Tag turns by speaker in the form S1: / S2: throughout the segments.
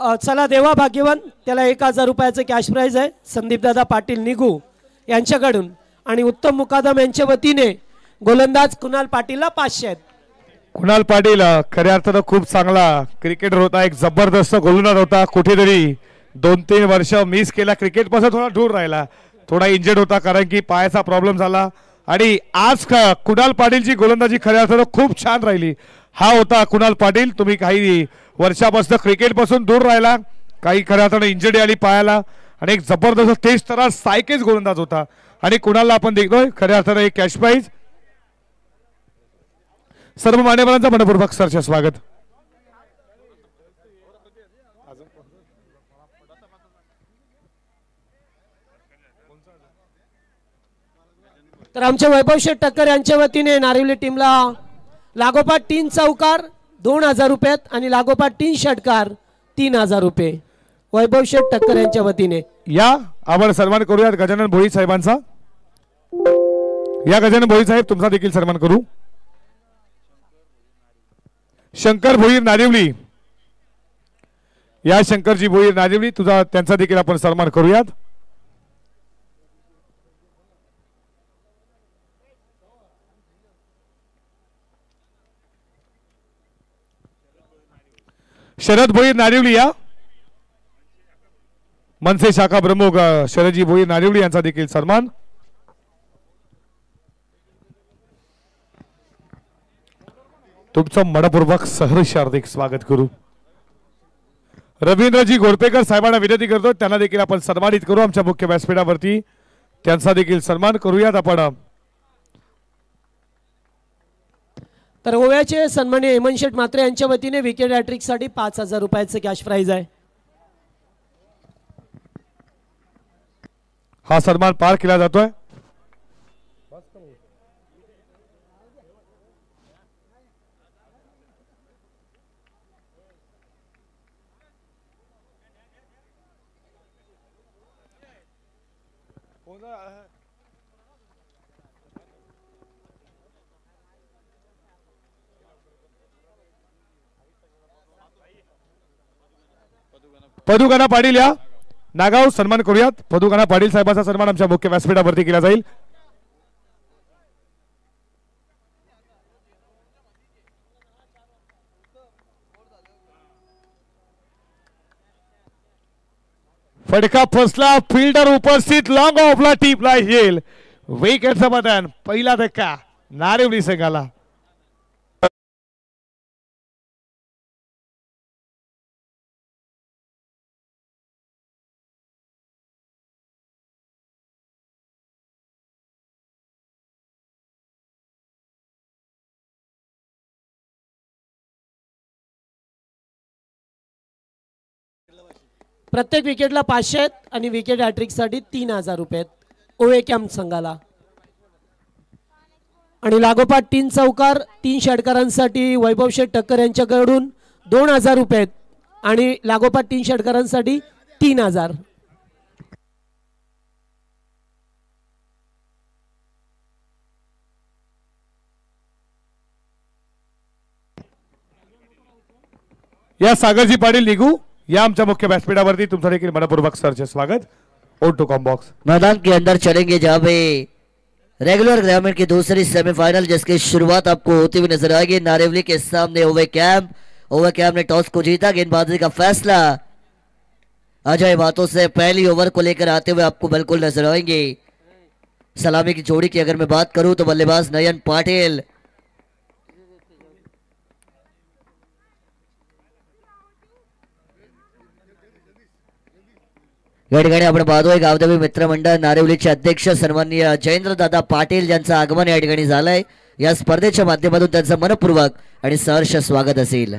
S1: चला देवा भाग्यवान, त्याला 1000 रुपयाचं कॅश प्राइज आहे संदीपदादा पाटील निगू यांच्याकडून, आणि उत्तम मुकादम यांच्या वतीने गोलंदाज कुणाल पाटीलला 500 आहेत.
S2: कुणाल पाटील खऱ्या अर्थानं खूप चांगला क्रिकेटर होता, एक जबरदस्त गोलंदाज होता. कुठेतरी 2-3 वर्ष मिस केला, क्रिकेट पासून थोडा दूर राहिला, थोडा इंजर्ड होता कारण की पायाचा प्रॉब्लेम झाला. आणि आज कुणाल पाटीलची गोलंदाजी खऱ्या अर्थानं खूप छान राहिली. हा होता कुणाल पाटील. तुम्ही काही वर्षापासून क्रिकेट पासून दूर राहिला, काही खऱ्या अर्थानं इंजरी आली पायाला, आणि एक जबरदस्त तेज तरा सायकेज गोलंदाज होता. आणि कुणालला आपण देखतोय खऱ्या अर्थानं एक कॅश प्राइज. सर्व मान्यवरांचं मनपूर्वक सरचे स्वागत.
S1: तर आमच्या वैभव शेठ ठक्कर यांच्या वतीने नारिवली टीमला लागोपाठ 3 चौकार 2000 रुपयात आणि लागोपाठ 3 षटकार 3000 रुपये. वैभव शेठ ठक्कर यांच्या वतीने
S2: या आपण सन्मान करूयात गजानन भोई साहेबांचा. या गजानन भोई साहेब तुमचा देखील सन्मान करू. शंकर भोईर नारिवली, या शंकरजी भोईर नारिवली तुझा त्यांचा देखील आपण सन्मान करूयात. शरद भोईर नारिवली, या मनसे शाखा प्रमुख शरदजी भोईर नारिवली यांचा देखील सन्मान. तुमचं मनपूर्वक सहर्ष हार्दिक स्वागत करू. रवींद्रजी घोडपेकर साहेबांना विनंती करतो त्यांना देखील आपण सन्मानित करू आमच्या मुख्य व्यासपीठावरती, त्यांचा देखील सन्मान करूयात आपण.
S1: तर ओव्याचे सन्माननीय हेमंत शेठ म्हात्रे यांच्या वतीने विकेट हॅट्रिक साठी 5000 रुपयाचं कॅश प्राइज आहे.
S2: हा सन्मान पार केला जातोय. पदुकाना पाटील, या नागाव सन्मान करूयात. पदुकाना पाटील साहेबांचा सन्मान आमच्या मुख्य व्यासपीठावरती केला जाईल. फटका फसला, फिल्डर उपस्थित, लॉंग ऑफला टीपला येईल. विकेटचं बटन, पहिला धक्का नारिवली संघाला.
S1: प्रत्येक विकेटला 500 आहेत आणि विकेट हॅट्रिक साठी 3000 रुपये आहेत ओवे कॅम्प संघाला. आणि लागोपाठ 3 चौकार 3 षटकारांसाठी वैभव शेठ ठक्कर यांच्याकडून 2000 रुपये आहेत आणि लागोपाठ 3 षटकारांसाठी 3000.
S2: या सागरजी पाटील निघू, या आमच्या मुख्य व्यासपीठावरती तुमचा देखील मनपूर्वक सरचे स्वागत. ओटो कॉम्बॉक्स
S3: मैदान के अंदर चलेंगे जहाँ पे रेगुलर ग्रामीण की दूसरी सेमीफाइनल जिसकी शुरुआत आपको होती हुई नजर आएगी. नारिवली के सामने ओवे कैंप ने टॉस को जीता. गेंदबाजी का फैसला अजय बातों से पहली ओवर को लेकर आते हुए आपको बिल्कुल नजर आएंगे. सलामी की जोड़ी की अगर मैं बात करूं तो बल्लेबाज नयन पाटिल, घडीघडी आपण पाहतोय गावदेवी मित्र मंडळ नारिवलीचे अध्यक्ष सन्माननीय जयेंद्र दादा पाटील यांचं आगमन या ठिकाणी झालंय. या स्पर्धेच्या माध्यमातून त्यांचं मनपूर्वक आणि सहर्ष स्वागत असेल.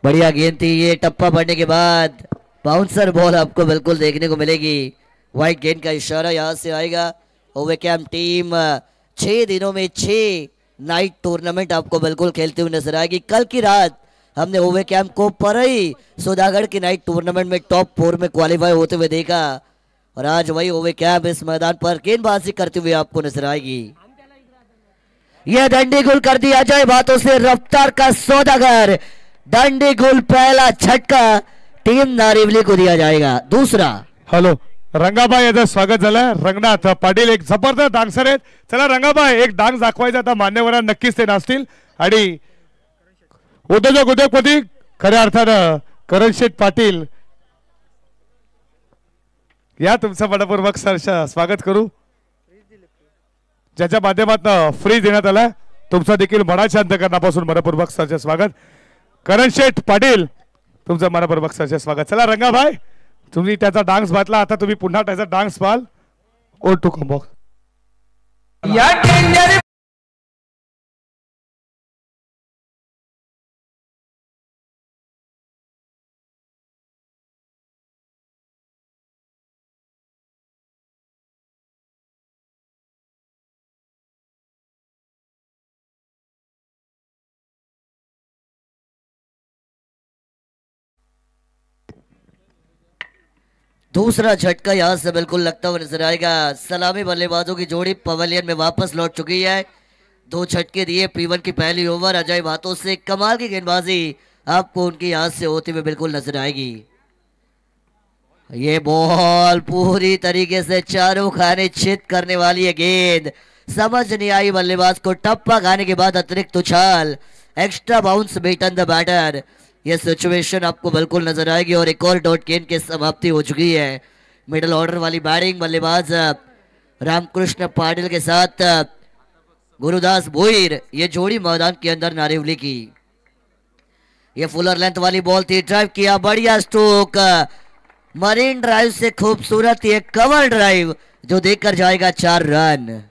S3: बढ़िया गेंद थी ये. टप्पा पड़ने के बाद बाउंसर बॉल आपको बिल्कुल देखने को मिलेगी. व्हाइट गेंद का इशारा यहां से आएगा. ओवे कैंप टीम 6 दिनों में 6 नाइट टूर्नामेंट आपको बिल्कुल खेलते हुए नजर आएगी. कल की रात हमने ओवे कैंप को परई सुधागढ़ की नाइट टूर्नामेंट में टॉप 4 में क्वालिफाई होते हुए देखा और आज वही ओवे कैंप इस मैदान पर गेंदबाजी करते हुए आपको नजर आएगी. यह डंडी गुल कर दिया जाए बातों से रफ्तार का सौदागर। डंडी गुल पहला झटका टीम नारिवली को दिया जाएगा। दूसरा
S2: हॅलो रंगाबाई याचं स्वागत झालं. रंगनाथ पाटील एक जबरदस्त डान्सर आहेत. चला रंगाबाई एक डान्स दाखवायचा आता मान्यवरांना नक्कीच ते नाचतील. आणि उद्योजपती खऱ्या अर्थानं करण शेठ पाटील या तुमचं मनपूर्वक सहर्ष स्वागत करू. ज्याच्या माध्यमातून फ्री देण्यात आला तुमचा देखील मनाच्या अंतकरणापासून मनपूर्वक सहर्ष स्वागत. करण शेठ पाटील तुमचं मनपूर्वक सहर्ष स्वागत. चला रंगाबाई तुम्ही त्याचा डान्स पाहतला आता तुम्ही पुन्हा त्याचा डान्स पाहाल. ओ टू कॉम्बो
S3: दूसरा झटका यहां से बिल्कुल लगता हुआ नजर आएगा. सलामी बल्लेबाजों की जोड़ी पवेलियन में वापस लौट चुकी है. 2 झटके दिए P1 की पहली ओवर. अजय हाथों से कमाल की गेंदबाजी आपको उनकी हाथ से होते हुए बिल्कुल नजर आएगी. ये बॉल पूरी तरीके से चारों खाने चित करने वाली है. गेंद समझ नहीं आई बल्लेबाज को. टप्पा खाने के बाद अतिरिक्त उछाल extra bounce beaten the batter. ये सिचुएशन आपको बिल्कुल नजर आएगी. और एक और डॉट गेंद की समाप्ति हो चुकी है. मिडिल ऑर्डर वाली बैटिंग बल्लेबाज रामकृष्ण पाटिल के साथ गुरुदास भोईर ये जोड़ी मैदान के अंदर नारिवली की. ये फुलर लेंथ वाली बॉल थी. ड्राइव किया. बढ़िया स्ट्रोक. मरीन ड्राइव से खूबसूरत ये कवर ड्राइव जो देकर जाएगा 4 रन.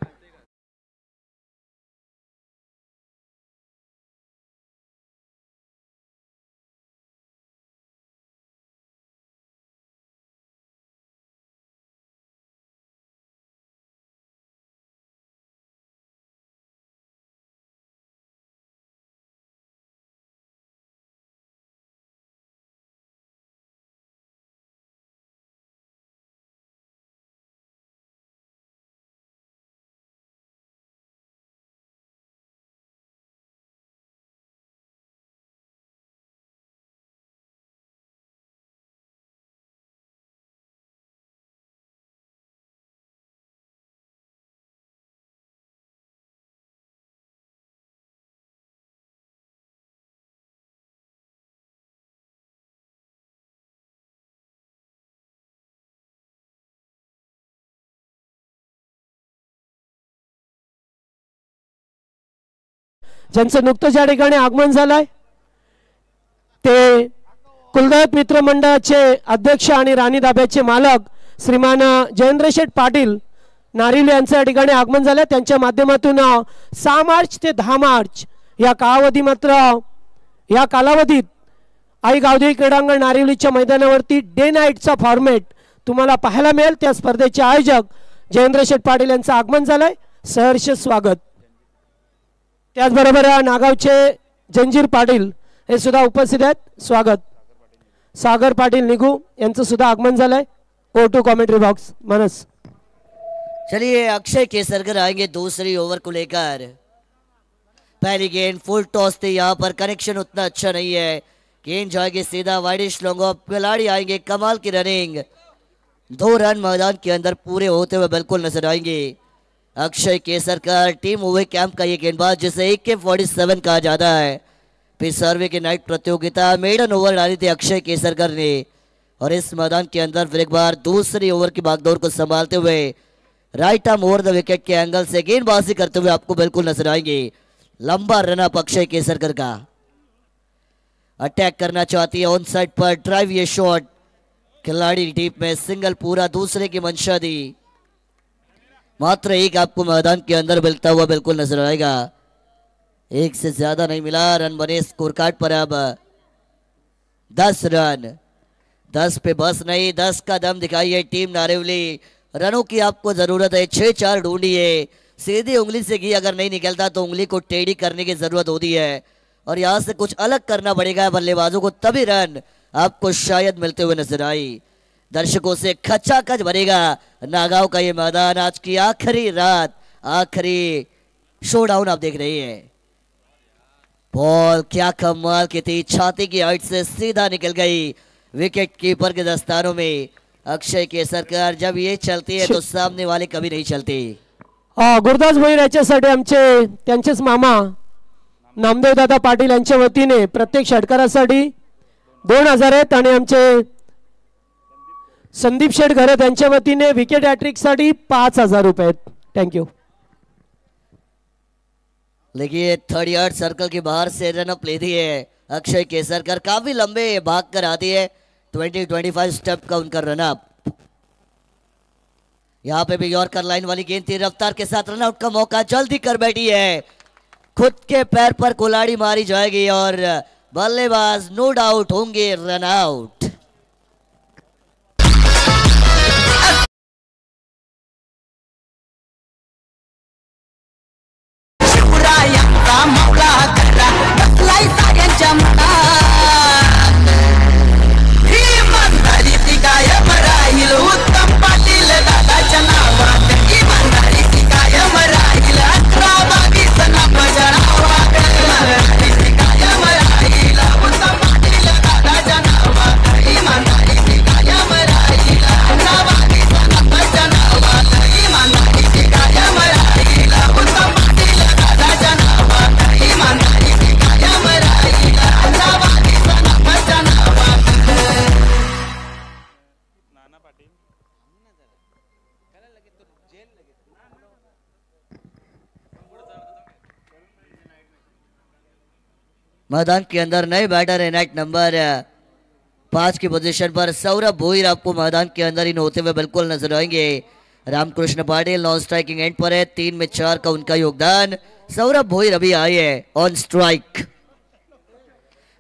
S1: ज्यांचं नुकतंच या ठिकाणी आगमन झालंय ते कुलदैवत मित्र मंडळाचे अध्यक्ष आणि राणी दाब्याचे मालक श्रीमान जयेंद्र शेठ पाटील नारिवली यांचं या ठिकाणी आगमन झालं. त्यांच्या माध्यमातून 6 मार्च ते 10 मार्च या कालावधीत आई गावदेवी क्रीडांगण नारिवलीच्या मैदानावरती डे नाईटचा फॉर्मॅट तुम्हाला पाहायला मिळेल. त्या स्पर्धेचे आयोजक जयेंद्र शेठ पाटील यांचं आगमन झालंय. सहर्ष स्वागत. त्याचबरोबर नागावचे जंजीर पाटील हे सुद्धा उपस्थित आहेत. स्वागत. सागर पाटील निगू यांचं सुद्धा आगमन झालंय. ओ टू कमेंट्री बॉक्स मनस.
S3: चलिए अक्षय केसरकर आएंगे दूसरी ओवर को लेकर. पहली गेंद फुल टॉस थी. यहाँ पर कनेक्शन उतना अच्छा नहीं है. गेंद जाएगी सीधा वाइडिश लॉन्ग ऑफ. खिलाड़ी आएंगे. कमाल की रनिंग. 2 रन मैदान के अंदर पूरे होते हुए बिल्कुल नजर आएंगे. अक्षय केसरकर टीम ओवे कैंप का ये गेंदबाज जिसे AK-47 कहा जाता है. फिर सर्वे की नाइट प्रतियोगिता मेडन ओवर डाली थी अक्षय केसरकर ने. और इस मैदान के अंदर फिर एक बार दूसरी ओवर की भागदौड़ को संभालते हुए right arm over the wicket के एंगल से गेंदबाजी करते हुए आपको बिल्कुल नजर आएंगे. लंबा रनअप अक्षय केसरकर का. अटैक करना चाहती है ऑन साइड पर. ड्राइव ये शॉट खिलाड़ी डीप में सिंगल पूरा. दूसरे की मंशा दी. मात्र एक आपको मैदान के अंदर मिलता हुआ बिल्कुल नजर आएगा. एक से ज्यादा नहीं मिला. रन बने स्कोर कार्ड पर अब 10 रन. 10 पे बस नहीं 10 का दम दिखाइए टीम नारिवली. रनों की आपको जरूरत है. 6-4 ढूंढिए. सीधी उंगली से घी अगर नहीं निकलता तो उंगली को टेढ़ी करने की जरूरत होती है. और यहां से कुछ अलग करना पड़ेगा बल्लेबाजों को. तभी रन आपको शायद मिलते हुए नजर आई. दर्शकों से खचाखच भरेगा नागांव का ये मैदान. आज की आखिरी रात आखिरी शोडाउन आप देख रहे हैं। बॉल क्या कमाल की थी, छाती की हाइट से सीधा निकल गई विकेट कीपर के दस्तानों में। अक्षय केसरकर, जब ये चलती है तो सामने वाले कभी नहीं चलते।
S1: गुरुदास भोईर याच्यासाठी आमचे त्यांचेच मामा नामदेव दादा पाटील यांच्या वतीने प्रत्येक षटकारासाठी 2000 आहेत आणि आमचे संदीप शेठ घरत यांच्या वतीने विकेट हॅट्रिक साठी 5000 रुपये आहेत। थँक्यू।
S3: देखिए थर्ड यार्ड सर्कल के बाहर से रन अप लेती है अक्षय केसरकर, काफी लंबे भाग कर आती है। 20-25 स्टेप का उनका रन अप। यहाँ पे भी यॉर्कर लाइन वाली गेंद थी, रफ्तार के साथ रन आउट का मौका जल्दी कर बैठी है, खुद के पैर पर कुल्हाड़ी मारी जाएगी और बल्लेबाज नो डाउट होंगे रन आउट।
S4: उत्तम पाटील दादाच्या नावात इमानदारी कायम राहील, 11-22 जणावात इमानदारी कायम राहील, उत्तम पाटील दादाच्या नावात इमानदारी कायम राहील, 11-22 जणावात इमानदारी कायम राहील, उत्तम पाटील दादाच्या नावात इमानदारी कायम राहील, 11-22 जणावात।
S3: मैदान के अंदर नए बैटर है नाइट नंबर 5 की पोजीशन पर सौरभ भोईर आपको मैदान के अंदर इन होते हुए बिल्कुल नजर आएंगे। Ramakrishna Patil non striking end पर है, 3 में 4 का उनका योगदान। सौरभ भोईर अभी आए हैं ऑन स्ट्राइक।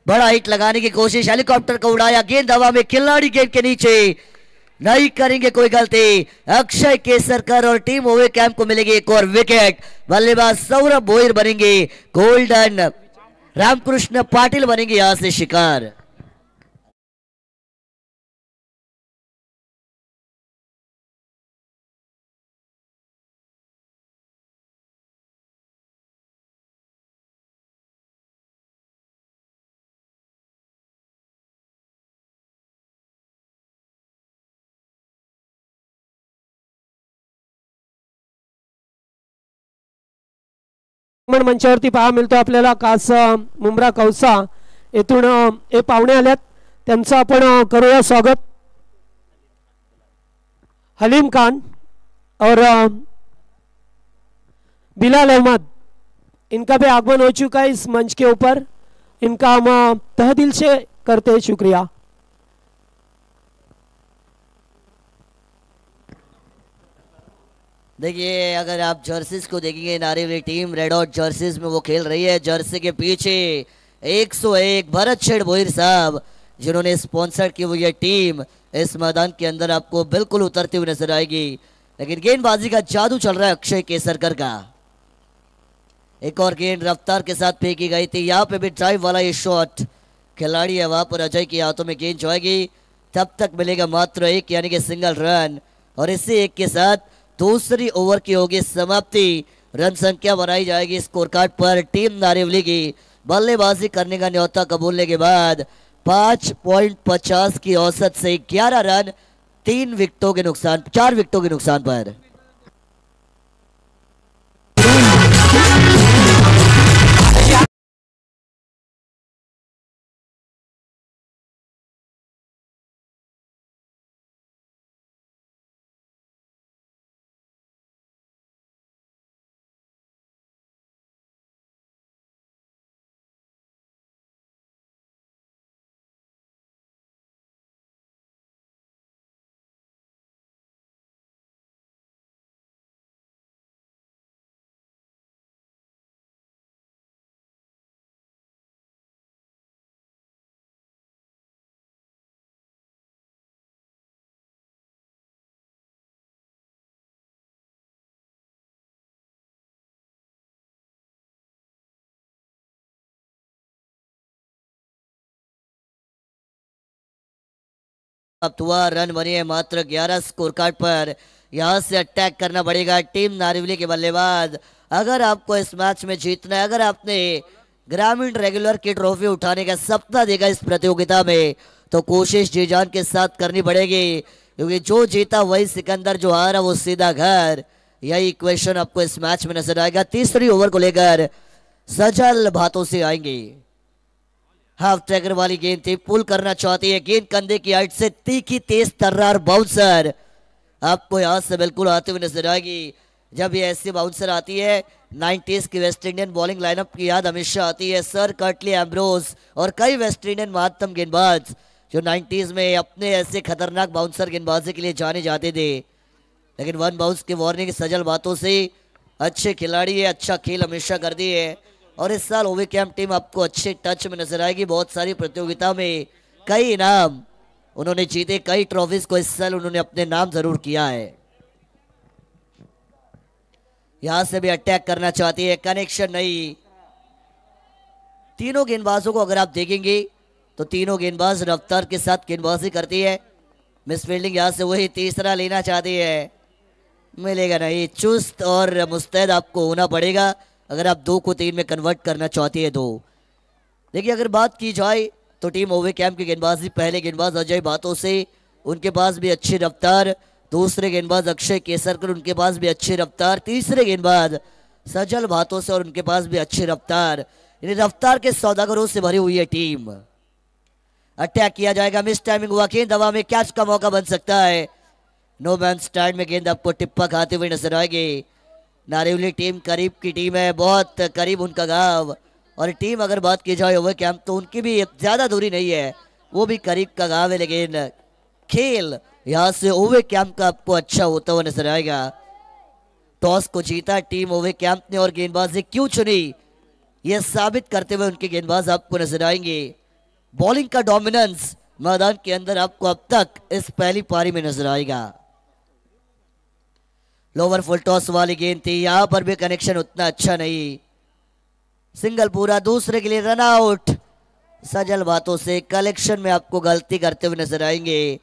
S3: बड़ा हिट लगाने की कोशिश, हेलीकॉप्टर को उड़ाया, गेंद हवा में, खिलाड़ी गेंद के नीचे, नहीं करेंगे कोई गलती। अक्षय केसरकर और टीम ओवे कैंप को मिलेगी एक और विकेट। बल्लेबाज सौरभ भोईर बनेंगे गोल्डन, रामकृष्ण पाटिल बनेंगे यहां से शिकार।
S1: मंचावरती पहा मिळतो आपल्याला कास मुंब्रा कौसा येथून हे पाहुणे आल्यात, त्यांचं आपण करूया स्वागत। हलीम खान और बिलाल अहमद, इनका भी आगमन हो चुका है इस मंच के ऊपर, इनका हम तहे दिल से करते हैं शुक्रिया।
S3: देखिए अगर आप जर्सीज को देखेंगे, नारीवाली टीम रेड हॉट जर्सीज में वो खेल रही है। जर्सी के पीछे 101 भरत शेठ भोईर साहब, जिन्होंने स्पॉन्सर की हुई ये टीम इस मैदान के अंदर आपको बिल्कुल उतरती हुई नजर आएगी। लेकिन गेंदबाजी का जादू चल रहा है अक्षय केसरकर का। एक और गेंद रफ्तार के साथ फेंकी गई थी, यहाँ पे भी ड्राइव वाला ये शॉट, खिलाड़ी है वहां पर अजय के हाथों में गेंद जाएगी। तब तक मिलेगा मात्र एक, यानी कि सिंगल रन, और इसी एक के साथ दूसरी ओवर की होगी समाप्ति। रन संख्या बनाई जाएगी स्कोर कार्ड पर टीम नारिवली की। बल्लेबाजी करने का न्योता कबूलने के बाद 5.50 की औसत से 11 रन 4 विकेटों के नुकसान पर। अब हुआ रन बनी है मात्र 11 स्कोर कार्ड पर। यहां से अटैक करना पड़ेगा टीम नारिवली के बल्लेबाज अगर आपको इस मैच में जीतना है, अगर आपने ग्रामीण रेगुलर की ट्रॉफी उठाने का सपना देखा इस प्रतियोगिता में, तो कोशिश जी जान के साथ करनी पड़ेगी, क्योंकि जो जीता वही सिकंदर, जो हारा वो सीधा घर। यही इक्वेशन आपको इस मैच में नजर आएगा। तीसरी ओवर को लेकर सजल बातों से आएंगे। हाफ ट्रैकर वाली गेंद थी, पुल करना चाहती है, गेंद कंधे की हाइट से तीखी तेज तर्रार बाउंसर आपको यहां से बिल्कुल आते हुए नजर आएगी। जब ये ऐसी बाउंसर आती है, 90s की वेस्ट इंडियन बॉलिंग लाइनअप की याद हमेशा आती है। सर कर्टली एम्ब्रोस और कई वेस्ट इंडियन महत्तम गेंदबाज जो 90s में अपने ऐसे खतरनाक बाउंसर गेंदबाजी के लिए जाने जाते थे, लेकिन वन बाउंस की वार्निंग सजल बातों से अच्छे खिलाड़ी है, अच्छा खेल हमेशा करती है। और इस साल ओवे कैंप टीम आपको अच्छे टच में नजर आएगी। बहुत सारी प्रतियोगिता में कई इनाम उन्होंने जीते, कई ट्रॉफीज को इस साल उन्होंने अपने नाम जरूर किया है। यहां से भी अटैक करना चाहती है, कनेक्शन नहीं। तीनों गेंदबाजों को अगर आप देखेंगे तो तीनों गेंदबाज रफ्तार के साथ गेंदबाजी करती है। मिस फील्डिंग यहां से वही तीसरा लेना चाहती है, मिलेगा नहीं। चुस्त और मुस्तैद आपको होना पड़ेगा अगर आप 2 को 3 में कन्वर्ट करना चाहती है। तो देखिए, अगर बात की जाए तो टीम ओवे कैंप की गेंदबाजी, पहले गेंदबाज अजय बातों से, उनके पास भी अच्छी रफ्तार। दूसरे गेंदबाज अक्षय केसरकर, उनके पास भी अच्छी रफ्तार। तीसरे गेंदबाज सजल बातों से और उनके पास भी अच्छी रफ्तार। यानी रफ्तार के सौदागरों से भरी हुई है टीम। अटैक किया जाएगा, मिस टाइमिंग हुआ, गेंद हवा में, कैच का मौका बन सकता है। नो मैन स्टैंड में गेंद आपको टिप्पा खाते हुए नजर आएगी। नारिवली टीम करीब की टीम है, बहुत करीब उनका गांव। और टीम अगर बात की जाए ओवर कैंप तो उनकी भी ज्यादा दूरी नहीं है, वो भी करीब का गांव है। लेकिन खेल यहां से ओवे कैंप का आपको अच्छा होता हुआ नजर आएगा। टॉस को जीता टीम ओवे कैंप ने और गेंदबाजी क्यों चुनी यह साबित करते हुए उनके गेंदबाज आपको नजर आएंगे। बॉलिंग का डोमिनेंस मैदान के अंदर आपको अब तक इस पहली पारी में नजर आएगा। लोअर फुल टॉस वाली गेंद थी, यहां पर भी कनेक्शन उतना अच्छा नहीं। सिंगल पूरा, दूसरे के लिए रन आउट। सजल बातों से कलेक्शन में आपको गलती करते हुए नजर आएंगे।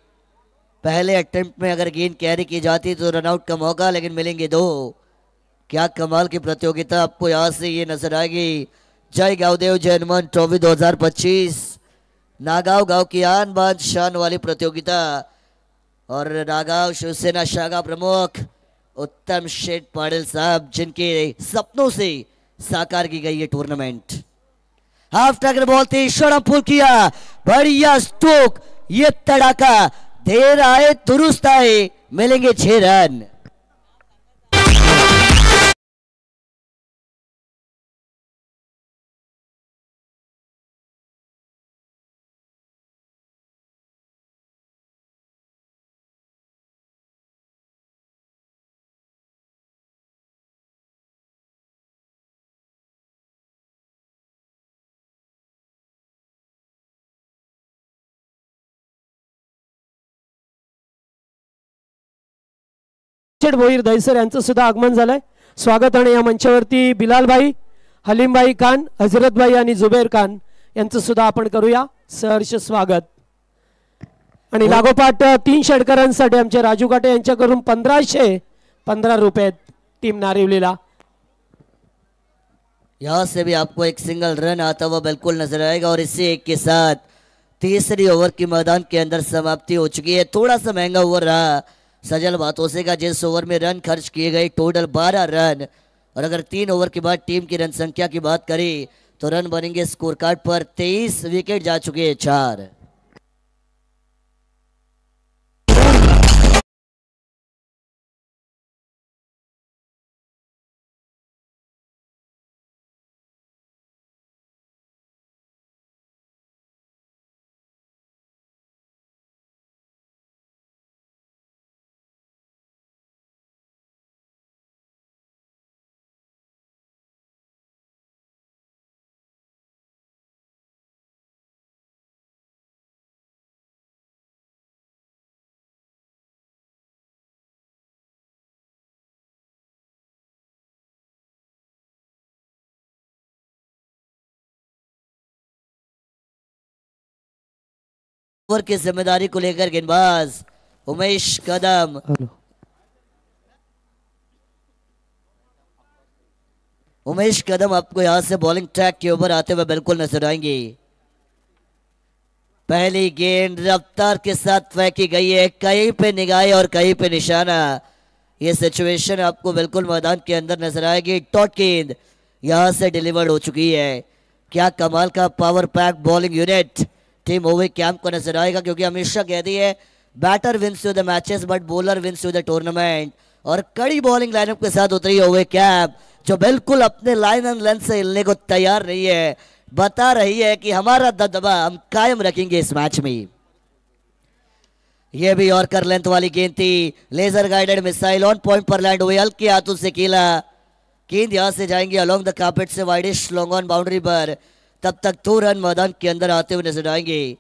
S3: पहले अटेम्प्ट में अगर गेंद कैरी की जाती तो रन आउट का मौका, लेकिन मिलेंगे 2। क्या कमाल की प्रतियोगिता आपको यहां से ये नजर आएगी। जय गावदेव जय हनुमान ट्रॉफी 2025 नागांव गांव की आन बान शान वाली प्रतियोगिता। और नागांव शिवसेना शाखा प्रमुख उत्तम शेठ पाटिल साहब, जिनके सपनों से साकार की गई ये टूर्नामेंट। हाफ टैकर बॉल थी, शॉर्ट पुल किया, बढ़िया स्ट्रोक, ये तड़ाका, देर आए दुरुस्त आए, मिलेंगे 6 रन।
S1: भोईर दहिसर यांचं सुद्धा आगमन झालंय। स्वागत आणि या मंचावरती बिलालभाई, हलीमभाई खान, हजरतभाई आणि जुबेर खान यांचं सुद्धा आपण करूया सहर्ष स्वागत। आणि लागोपाठ 3 षटकारांसाठी आमचे राजू काटे यांच्याकडून 1515 रुपये टीम नारिवलीला।
S3: यहां से भी आपको एक सिंगल रन आता हुआ बिल्कुल नजर आएगा। और इसी एक के साथ तीसरी ओवर की मैदान के अंदर समाप्ति हो चुकी है। थोड़ा सा महंगा ओवर रहा सजल बातोसे का, जिस ओवर में रन खर्च किए गए टोटल 12 रन। और अगर 3 ओवर के बाद टीम की रन संख्या की बात करें तो रन बनेंगे स्कोर कार्ड पर 23, विकेट जा चुके हैं 4। ओवर की जिम्मेदारी को लेकर गेंदबाज उमेश कदम। उमेश कदम आपको यहां से बॉलिंग ट्रैक के ऊपर आते हुए बिल्कुल नजर आएंगे। पहली गेंद रफ्तार के साथ फेंकी गई है, कहीं पे निगाह और कहीं पे निशाना। ये सिचुएशन आपको बिल्कुल मैदान के अंदर नजर आएगी। डॉट गेंद यहां से डिलीवर्ड हो चुकी है। क्या कमाल का power pack bowling unit team ओवे कैंप को नजर आएगा, क्योंकि हमेशा कहती है batter wins you the matches but bowler wins you the tournament. और कड़ी बॉलिंग लाइनअप के साथ उतरी ओवे कैंप, जो बिल्कुल अपने लाइन एंड लेंथ से हिलने को तैयार नहीं है। बता रही है कि हमारा दबदबा हम कायम रखेंगे इस मैच में। यह भी यॉर्कर लेंथ वाली गेंद थी, laser guided missile on point पर लैंड हुई, हल्के हाथों से कीला। गेंद यहां से जाएंगे अलोंग द कार्पेट से वाइडिश लॉन्ग ऑन बाउंड्री पर। तब तक 2 रन मैदान के अंदर आते हुए नजर आएंगे।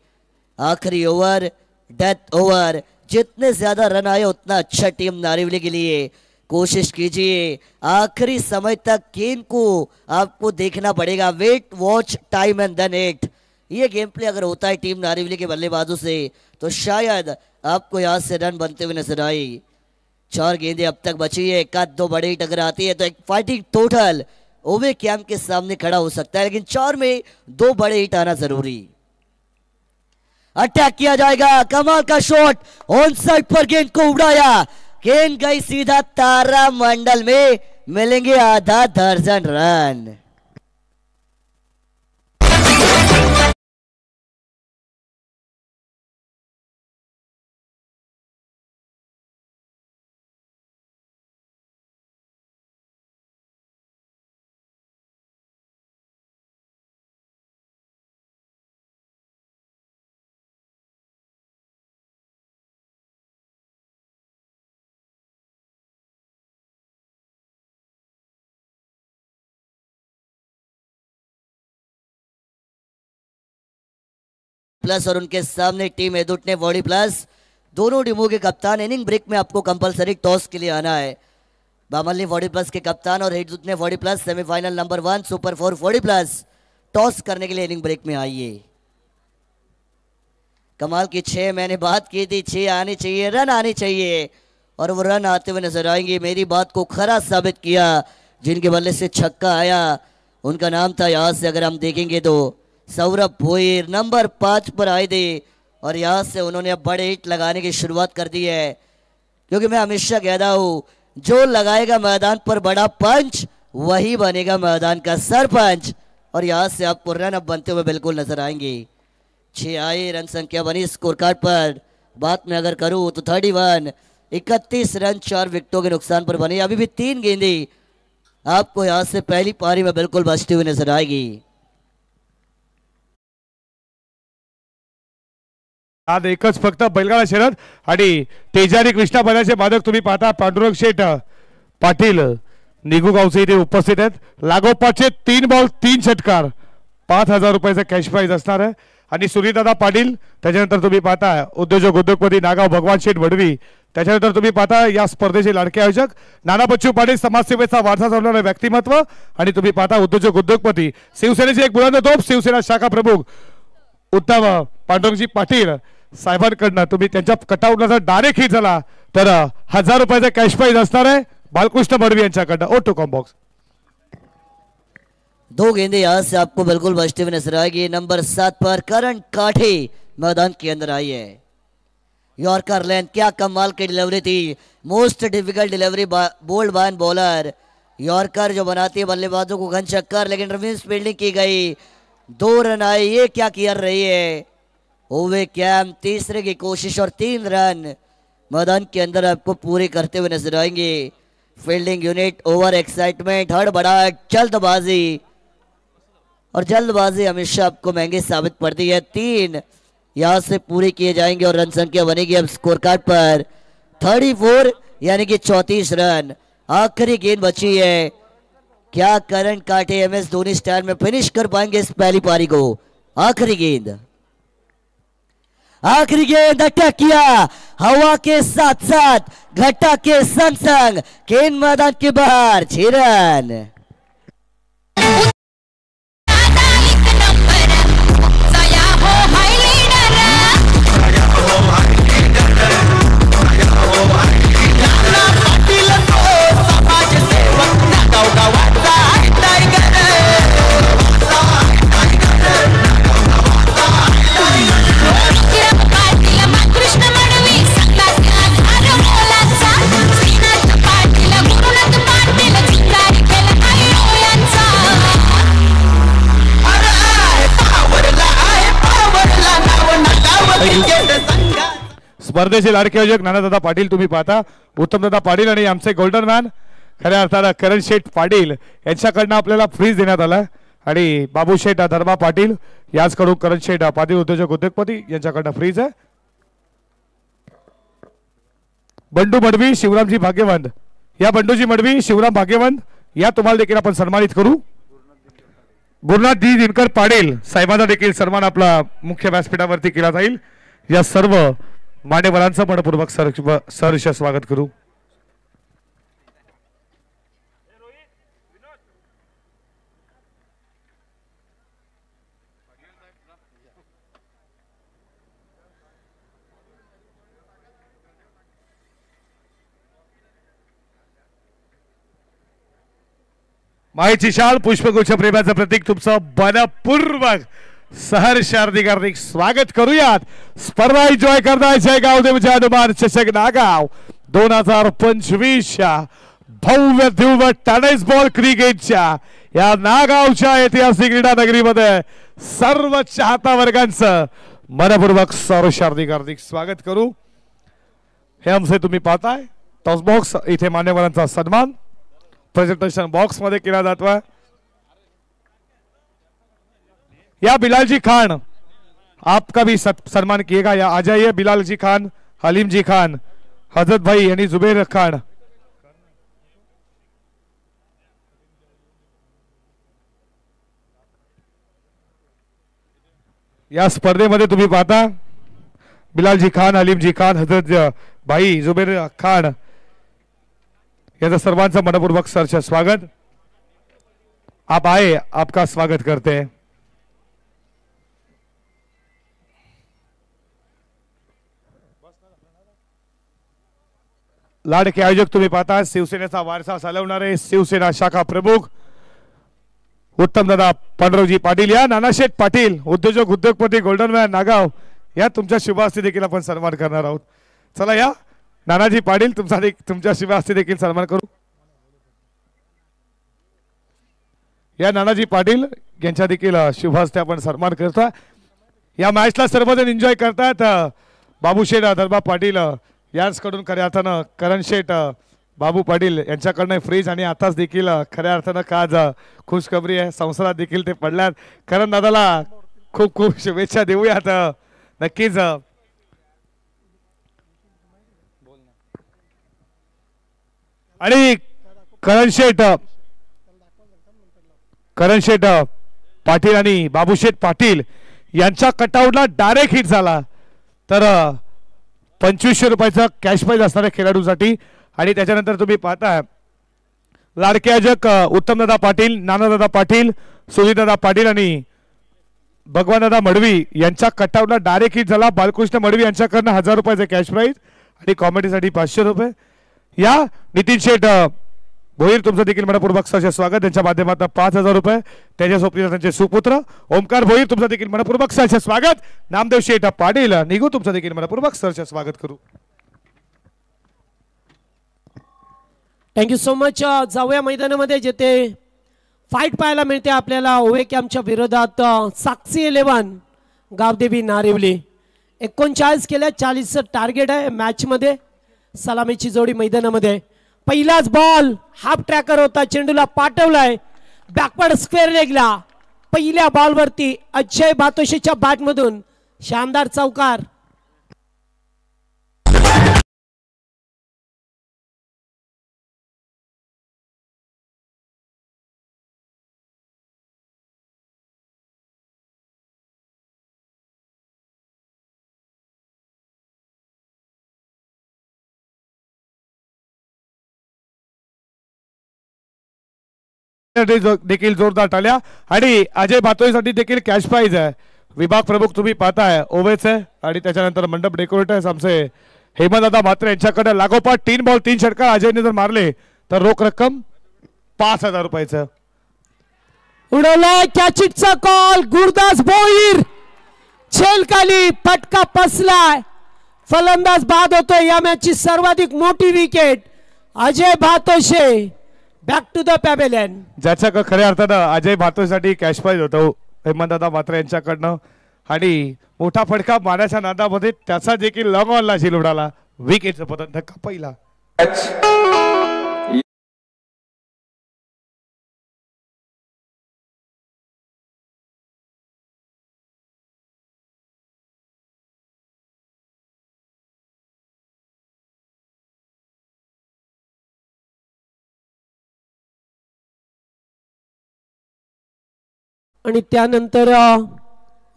S3: आखिरी ओवर डेथ ओवर, जितने ज्यादा रन आए उतना अच्छा टीम नारिवली के लिए। कोशिश कीजिए आखिरी समय तक गेंद को आपको देखना पड़ेगा। Wait watch time and then it. ये गेम प्ले अगर होता है टीम नारिवली के बल्लेबाजों से तो शायद आपको यहां से रन बनते हुए नजर आई। 4 गेंदें अब तक बची है, एक 2 बड़े हिट अगर आती है तो एक फाइटिंग टोटल ओवे कैंप के सामने खड़ा हो सकता है, लेकिन 4 में 2 बड़े हिट आना जरूरी। अटैक किया जाएगा, कमाल का शॉट ऑन साइड पर गेंद को उड़ाया, गेंद गई सीधा तारा मंडल में, मिलेंगे आधा दर्जन रन। प्लस और उनके सामने टीम एदुट ने बॉडी प्लस। दोनों टीमों के कप्तान इनिंग ब्रेक में आपको कंपलसरी टॉस के लिए आना है। बामल ने बॉडी प्लस के कप्तान और एदुट ने body plus semifinal number 1 super 4 body plus toss करने के लिए इनिंग ब्रेक में आइए। कमाल की 6 मैंने बात की थी, 6 आनी चाहिए, रन आनी चाहिए, और वो रन आते हुए नजर आएंगे। मेरी बात को खरा साबित किया, जिनके बल्ले से छक्का आया उनका नाम था, यहां से अगर हम देखेंगे तो सौरभ भोईर नंबर 5 पर आए थे, और यहां से उन्होंने अब बड़े हिट लगाने की शुरुआत कर दी है। क्योंकि मैं हमेशा कहता हूं जो लगाएगा मैदान पर बड़ा पंच वही बनेगा मैदान का सरपंच, और यहां से आपको रन अब बनते हुए बिल्कुल नजर आएंगे। 6 आए, रन संख्या बनी स्कोर कार्ड पर। बात में अगर करूं तो 31, 31 रन 4 विकेटों के नुकसान पर बने। अभी भी 3 गेंदें आपको यहां से पहली पारी में बिल्कुल बचती हुई नजर आएगी।
S2: आज एकच फक्त बैलगाडा शर्यत आणि तेजारी कृष्णा बनाचे मादक तुम्ही पाहता पांडुरंग शेठ पाटील निगू गावचे इथे उपस्थित आहेत। लागोपाठचे 3 बॉल 3 षटकार, 5,000 रुपयाचा कॅश प्राइज असणार आहे। आणि सूर्यदादा पाटील, त्याच्यानंतर तुम्ही पाहता उद्योजक उद्योगपती नागाव भगवान शेठ वडवी, त्याच्यानंतर तुम्ही पाहता या स्पर्धेचे लाडके आयोजक नाना बच्चू पाटील, समाजसेवेचा वारसा जोडणारे व्यक्तिमत्व, आणि तुम्ही पाहता उद्योजक उद्योगपती शिवसेनेचे एक बुलंद तोप शिवसेना शाखा प्रमुख उत्तम पांडुरंगजी पाटील साहेबांकडनं तुम्ही त्यांच्या कटआउटला जर डायरेक्ट हिट झाला तर 1,000 रुपयाचा कॅश प्राइज असणार आहे बालकृष्ण बडवी यांच्याकडनं। ओ टू कॉम बॉक्स
S3: 2 गेंदें यहां से आपको बिल्कुल बचते हुए नजर आएगी। नंबर 7 पर करण काठे मैदान के अंदर आई है। यॉर्कर लेंथ, क्या कमाल की डिलीवरी थी, मोस्ट डिफिकल्ट डिलीवरी बोल्ड बान बॉलर। यॉर्कर जो बनाती है बल्लेबाजों को घन चक्कर, लेकिन रिवर्स फील्डिंग की गई, 2 रन आए। ये क्या कर रही है ओवे कैंप, तीसरे की कोशिश और 3 रन मैदान के अंदर आपको पूरे करते हुए नजर आएंगे। फील्डिंग यूनिट ओवर एक्साइटमेंट, हड़बड़ाहट, जल्दबाजी, और जल्दबाजी हमेशा आपको महंगी साबित पड़ती है। 3 यहां से पूरे किए जाएंगे और रन संख्या बनेगी अब स्कोर कार्ड पर 34, यानी कि 34 रन। आखिरी गेंद बची है, क्या करण काटे MS धोनी स्टाइल में फिनिश कर पाएंगे इस पहली पारी को। आखिरी गेंद, आखिरी गेंद अटैक किया, हवा के साथ साथ घटा के संग संग, गेंद मैदान के बाहर, 6 रन।
S2: स्पर्धेचे लाडके आयोजक नानादादा पाटील तुम्ही पाहता, उत्तमदादा पाटील आणि आमचे गोल्डन मॅन खऱ्या अर्थानं करण शेठ पाटील यांच्याकडनं आपल्याला फ्रीज देण्यात आला आणि बाबूशेठ धर्मा पाटील याचकडून करण शेठ पाटील उद्योजपती यांच्याकडनं फ्रीज आहे. बंडू मडवी शिवरामजी भाग्यवंत, या बंडूजी मडवी शिवराम भाग्यवंत या तुम्हाला देखील आपण सन्मानित करू. गुरुनाथ डी दिनकर पाटील साहेबांचा देखील सन्मान आपला मुख्य व्यासपीठावरती केला जाईल. या सर्व मान्यवरांचं मनपूर्वक सहर्ष स्वागत करू. मायेची शाल पुष्पगुच्छ प्रेमाचं प्रतीक तुमचं मनपूर्वक सहर्ष हार्दिक स्वागत करूयात. स्पर्धा एन्जॉय करताय जयगाव देवच्या हनुमान चषक नागाव 2025 भव्य दिव्य टेनिस बॉल क्रिकेटच्या या नागावच्या ऐतिहासिक क्रीडा नगरीमध्ये सर्व चाहता वर्गांचं मनपूर्वक सहर्ष हार्दिक स्वागत करू. हे आमचे तुम्ही पाहताय टॉस बॉक्स, इथे मान्यवरांचा सन्मान प्रेजेंटेशन बॉक्स मध्ये केला जातोय. या बिलाल जी खान आपका भी सम्मान किएगा. या आ जाइए बिलाल जी खान, हलीम जी खान, हजरत भाई यानी जुबेर खान. या स्पर्धेमध्ये तुम्ही पाहता बिलाल जी खान, हलीम जी खान, हजरत भाई जुबेर खान याचा सर्वांचं मनपूर्वक सहर्ष स्वागत. आप आए, आपका स्वागत करते हैं. लाडके आयोजक तुम्ही पाहता शिवसेनेचा वारसा चालवणारे शिवसेना शाखा प्रमुख उत्तमदादा पांडुरंगजी पाटील, या नानाशेठ पाटील उद्योजपती गोल्डन मॅन नागाव या तुमच्या शुभ हस्ते देखील आपण सन्मान करणार आहोत. चला या नानाजी पाटील तुमच्या शुभ हस्ते देखील सन्मान करू. या नानाजी पाटील यांच्या देखील शुभ हस्ते आपण सन्मान करतोय. या मॅचला सर्वजण एन्जॉय करतात. बाबूशेठ धर्मा पाटील यांच्याकडून खऱ्या अर्थानं करण शेठ बाबू पाटील यांच्याकडनं फ्रीज आणि आताच देखील खऱ्या अर्थानं काज खुशखबरी आहे, संसारात देखील ते पडल्यात. करण दादाला खूप खूप शुभेच्छा देऊयात. नक्कीच आणि करण शेठ पाटील आणि बाबूशेठ पाटील यांच्या कटआउटला डायरेक्ट हिट झाला तर 2500 रुपयाचा कॅश प्राइज असणाऱ्या खेळाडूसाठी. आणि त्याच्यानंतर तुम्ही पाहता लाडके आयोजक उत्तमदादा पाटील, नानादादा पाटील, सुनीलदादा पाटील आणि भगवानदादा मडवी यांच्या कटआउटला डायरेक्ट हिट झाला. बालकृष्ण मडवी यांच्याकडनं 1000 रुपयाचा कॅश प्राइज आणि कॉमेडीसाठी 500 रुपये. या नितीन शेठ भोईर तुमचं देखील मनपूर्वक सहर्ष स्वागत. त्यांच्या माध्यमातून 5000 रुपये. त्याच्या सोबतीला त्यांचे सुपुत्र ओमकार भोईर तुमचं देखील मनपूर्वक सहर्ष स्वागत. नामदेव शेठ पाटील निघू तुमचं देखील मनपूर्वक सहर्ष स्वागत करू.
S1: Thank you so much. जाऊया मैदानामध्ये जेथे फाईट पाहायला मिळते आपल्याला. ओवे कॅम्पच्या विरोधात साक्षी 11 गावदेवी नारिवली 39 केल्या, 40चं टार्गेट आहे मॅच मध्ये. सलामीची जोडी मैदानामध्ये. पहिलाच बॉल हाफ ट्रॅकर होता, चेंडूला पाठवलाय बॅकवर्ड स्क्वेअर लेगला. पहिल्या बॉलवरती अजय भातोशीच्या बॅटमधून शानदार चौकार.
S2: देखील जोरदार टाळ्या. आणि अजय भातोईसाठी देखील कॅश प्राइज आहे. विभाग प्रमुख तुम्ही पाहताय ओवेच आहे आणि त्याच्यानंतर मंडप डेकोरेटर्स आमचे हेमंतदादा म्हात्रे यांच्याकडे लागोपाठ 3 बॉल 3 षटकार अजयने जर मारले तर रोख रक्कम 5000 रुपयाचं.
S1: उडवलाय कॅचिटचा कॉल. गुरदास भोईर छेलखाली फटका बसलाय. फलंदाज बाद होतोय. या मॅचची सर्वाधिक मोठी wicket Ajay Bhatoshe. Back to the pavilion.
S2: ज्याच्या खऱ्या अर्थानं अजय भातोसाठी कॅश प्राइज होतो हेमंतदादा म्हात्रे यांच्याकडनं आणि मोठा फटका मारण्याच्या नादामध्ये त्याचा देखील लॉंग ऑनला झेल उडाला. विकेटचं पतन धक्का पहिला.
S1: आणि त्यानंतर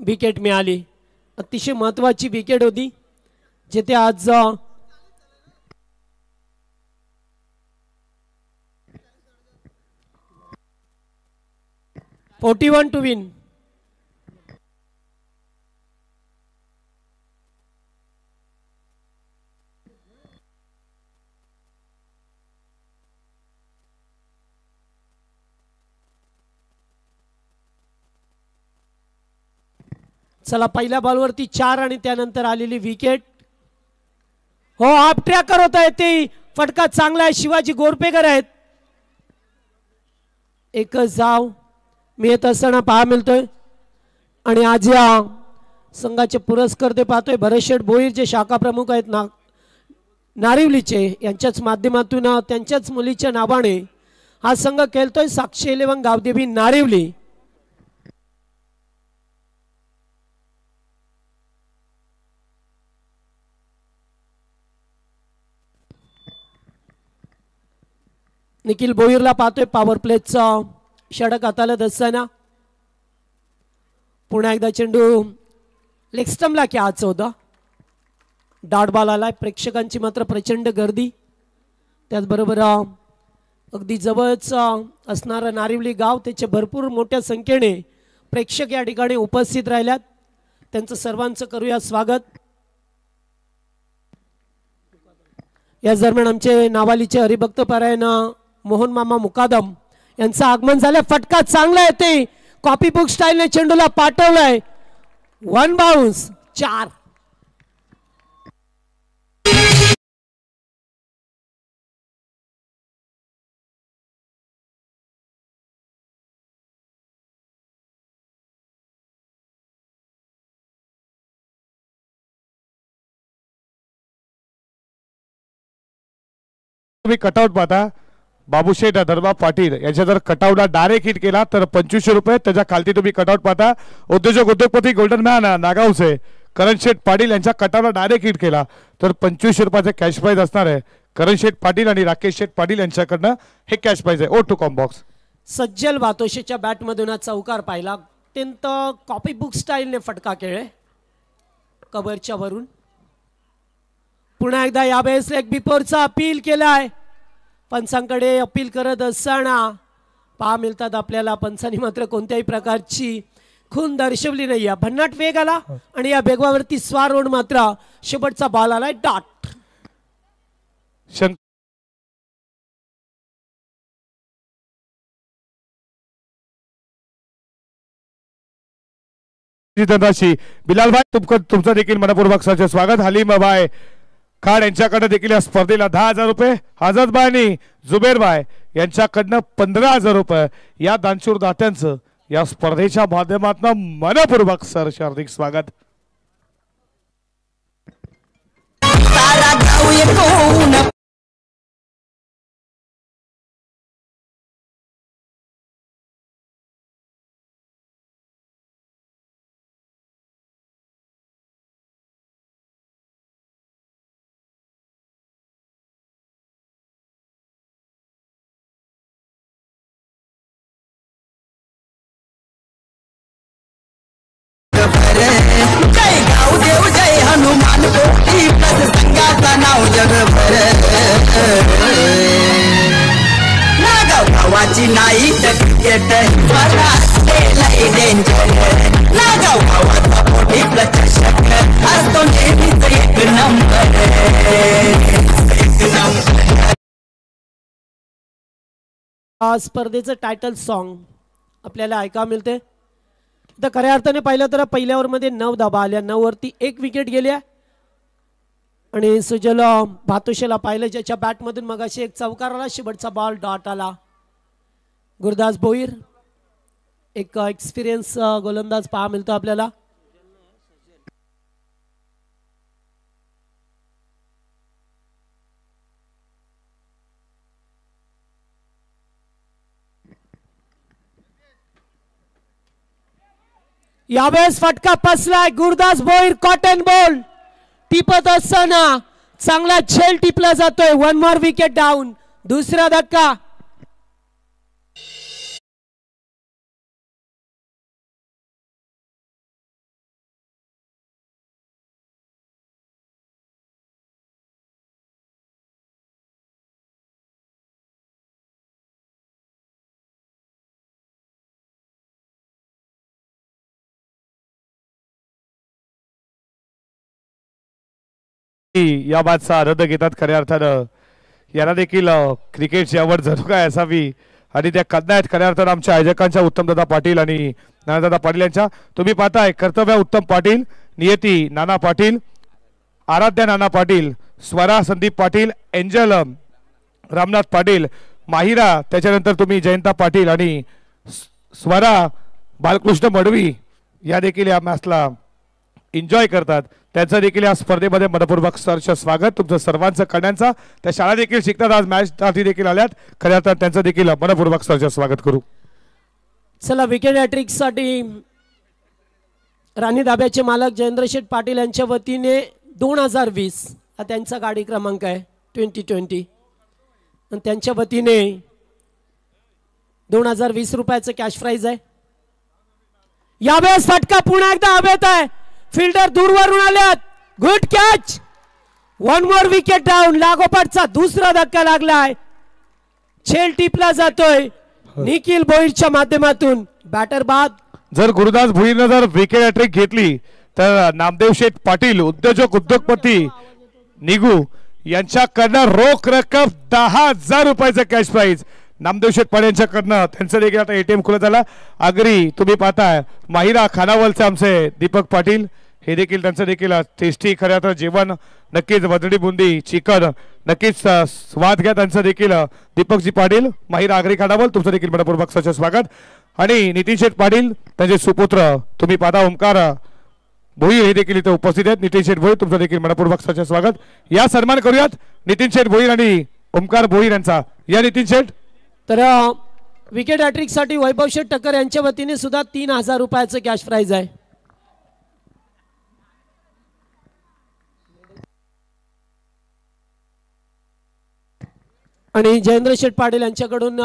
S1: विकेट मिळाली. अतिशय महत्वाची विकेट होती जिथे आज 41 to win. चला पहिल्या बॉलवरती 4 आणि त्यानंतर आलेली विकेट. हो आप ट्रॅकर होता येते. फटका चांगला आहे. शिवाजी गोरपेकर आहेत. एकच धाव मिळत असताना पहा मिळतोय. आणि आज या संघाचे पुरस्कर्ते पाहतोय भरत शेठ भोईर जे शाखा प्रमुख आहेत नारिवलीचे, यांच्याच माध्यमातून त्यांच्याच मुलीच्या नावाने हा संघ खेळतोय. साक्षी 11 गावदेवी नारिवली. निखिल भोईरला पाहतोय पॉवर प्लेचा षटक हाताळत असताना. पुन्हा एकदा चेंडू लेग स्टंपला कॅच होता. डॉट बॉल आलाय. प्रेक्षकांची मात्र प्रचंड गर्दी. त्याचबरोबर अगदी जवळच असणारं नारिवली गाव त्याचे भरपूर मोठ्या संख्येने प्रेक्षक या ठिकाणी उपस्थित राहिल्यात. त्यांचं सर्वांचं करूया स्वागत. याच दरम्यान आमचे नावालीचे हरिभक्त पारायण मोहन मामा मुकादम यांचं आगमन झालं. फटका चांगला येते. कॉपी बुक स्टाईलने चेंडूला पाठवलाय. 1 बाउन्स 4.
S2: तुम्ही कटआउट पाहता. बाबूशेठ धर्मा पाटील यांच्या जर कटआउटला डायरेक्ट हिट केला तर 2500 रुपये. त्याच्या खालती तुम्ही कटआउट पाहता. उद्योजक उद्योगपती गोल्डन मॅन नागावचे करण शेठ पाटील यांच्या कटआउटला डायरेक्ट हिट केला तर 2500 रुपयाचे कॅश प्राइज असणार आहे. करण शेठ पाटील आणि राकेश शेठ पाटील यांच्याकडनं हे कॅश प्राइज आहे. ओ टू कॉम्बॉक्स.
S1: सज्जल भातोशीच्या बॅटमधून हा चौकार पाहिला. अत्यंत कॉपी बुक स्टाईलने फटका खेळले कव्हरच्या वरून. पुन्हा एकदा यावेळेस लेग बिफोरचा अपील केलाय. पंचांकडे अपील करत असताना पहा मिळतात आपल्याला. पंचांनी मात्र कोणत्याही प्रकारची खून दर्शवली नाही. भन्नाट वेग आला आणि या वेगावरती स्वार रोड मात्र शेवटचा बॉल आलाय. डॉट.
S2: बिलाल भाई तुमचं देखील मनपूर्वक सरचे स्वागत. हलीम भाई खाड यांच्याकडे देखील या स्पर्धेला 10,000 रुपये. हजरत भाई आणि जुबेर भाई यांच्याकडनं 15,000 रुपये. या दानशूर दात्यांचं या स्पर्धेच्या माध्यमातून मनपूर्वक सर हार्दिक स्वागत.
S4: सारा गाव येतो. जय गावदेव जय हनुमान कोटी प्लस संघाचा नाव जगभर. नागाव गावाची नाही क्रिकेट लय डेंजर. नागाव गावाचा कोटी प्लस चषक असतो नेहमीच 1 नंबर.
S1: स्पर्धेचं टायटल सॉन्ग आपल्याला ऐका मिळते. तर खऱ्या अर्थाने पाहिलं तर पहिल्या ओव्हरमध्ये 9 धावा आल्या. 9 वरती 1 विकेट गेल्या. आणि सुजल भातोशेला पाहिलं ज्याच्या बॅटमधून मगाशी एक चौकार आला. शेवटचा बॉल डॉट आला. गुरदास भोईर एक एक्सपिरियन्स गोलंदाज पहा मिळतो आपल्याला. यावेळेस फटका फसलाय. गुरुदास भोईर कॉटन बॉल टिपत असताना चांगला झेल टिपला जातोय. 1 मोर विकेट डाऊन. दुसरा धक्का.
S2: या बादचा आनंद घेतात खऱ्या अर्थानं. याला देखील क्रिकेटची आवड जणू काय असावी आणि त्या कन्या आहेत खऱ्या अर्थानं आमच्या आयोजकांच्या उत्तमदादा पाटील आणि नानादादा पाटील यांच्या. तुम्ही पाहताय कर्तव्य उत्तम पाटील, नियती नाना पाटील, आराध्या नाना पाटील, स्वरा संदीप पाटील, एंजल रामनाथ पाटील, माहिरा, त्याच्यानंतर तुम्ही जयंता पाटील आणि स्वरा बालकृष्ण मडवी या देखील या मॅचला एन्जॉय करतात. त्यांचं देखील या स्पर्धेमध्ये मनपूर्वक सहर्ष स्वागत. तुमचं सर्वांचं कन्यांचा त्या शाळा देखील शिकतात, आज मॅच साठी देखील आल्यात. खऱ्या अर्थात त्यांचं देखील मनपूर्वक सहर्ष स्वागत करू.
S1: चला विकेट हॅट्रिक साठी राणी दाब्याचे मालक जयेंद्र शेठ पाटील यांच्या वतीने 2020 हा त्यांचा गाडी क्रमांक आहे 2020 आणि त्यांच्या वतीने 2020 रुपयाचं कॅश प्राइज आहे. यावेळेस फटका पुन्हा एकदा हवेत आहे. फिल्डर दूरवरून आल्यात. Good catch. 1 more wicket down. लागोपाठचा दुसरा धक्का लागलाय. झेल टिपला जातोय निखिल भोईरच्या माध्यमातून. बॅटर बाद.
S2: जर गुरुदास भोईरनं जर विकेट हॅट्रिक घेतली तर नामदेव शेठ पाटील उद्योगपती निगू यांच्याकडनं रोख रक्कम 10,000 रुपयाचं कॅश प्राइज नामदेव शेठ पाटील यांच्याकडनं. त्यांचं देखील आता ATM खुलं झालं. अग्री तुम्ही पाहताय माहिरा खानावलचे आमचे दीपक पाटील, हे देखील त्यांचं देखील टेस्टी खऱ्या तर जेवण नक्कीच वजडी बुंदी चिकन नक्कीच स्वाद घ्या. त्यांचं देखील दीपकजी पाटील, माहिरा आगरी खानावल, तुमचं देखील मनपूर्वक सहर्ष स्वागत. आणि नितीन शेठ पाटील त्यांचे सुपुत्र तुम्ही पाहता ओमकार भोईर हे देखील इथे उपस्थित आहेत. नितीन शेठ भोईर तुमचं देखील मनपूर्वक सहर्ष स्वागत. या सन्मान करूयात नितीन शेठ भोईर आणि ओमकार भोईर यांचा. या नितीन शेठ.
S1: तर विकेट हॅट्रिक साठी वैभव शेठ टक्कर यांच्या वतीने सुद्धा 3,000 रुपयाचं कॅश प्राइज आहे. आणि जयेंद्र शेठ पाटील यांच्याकडून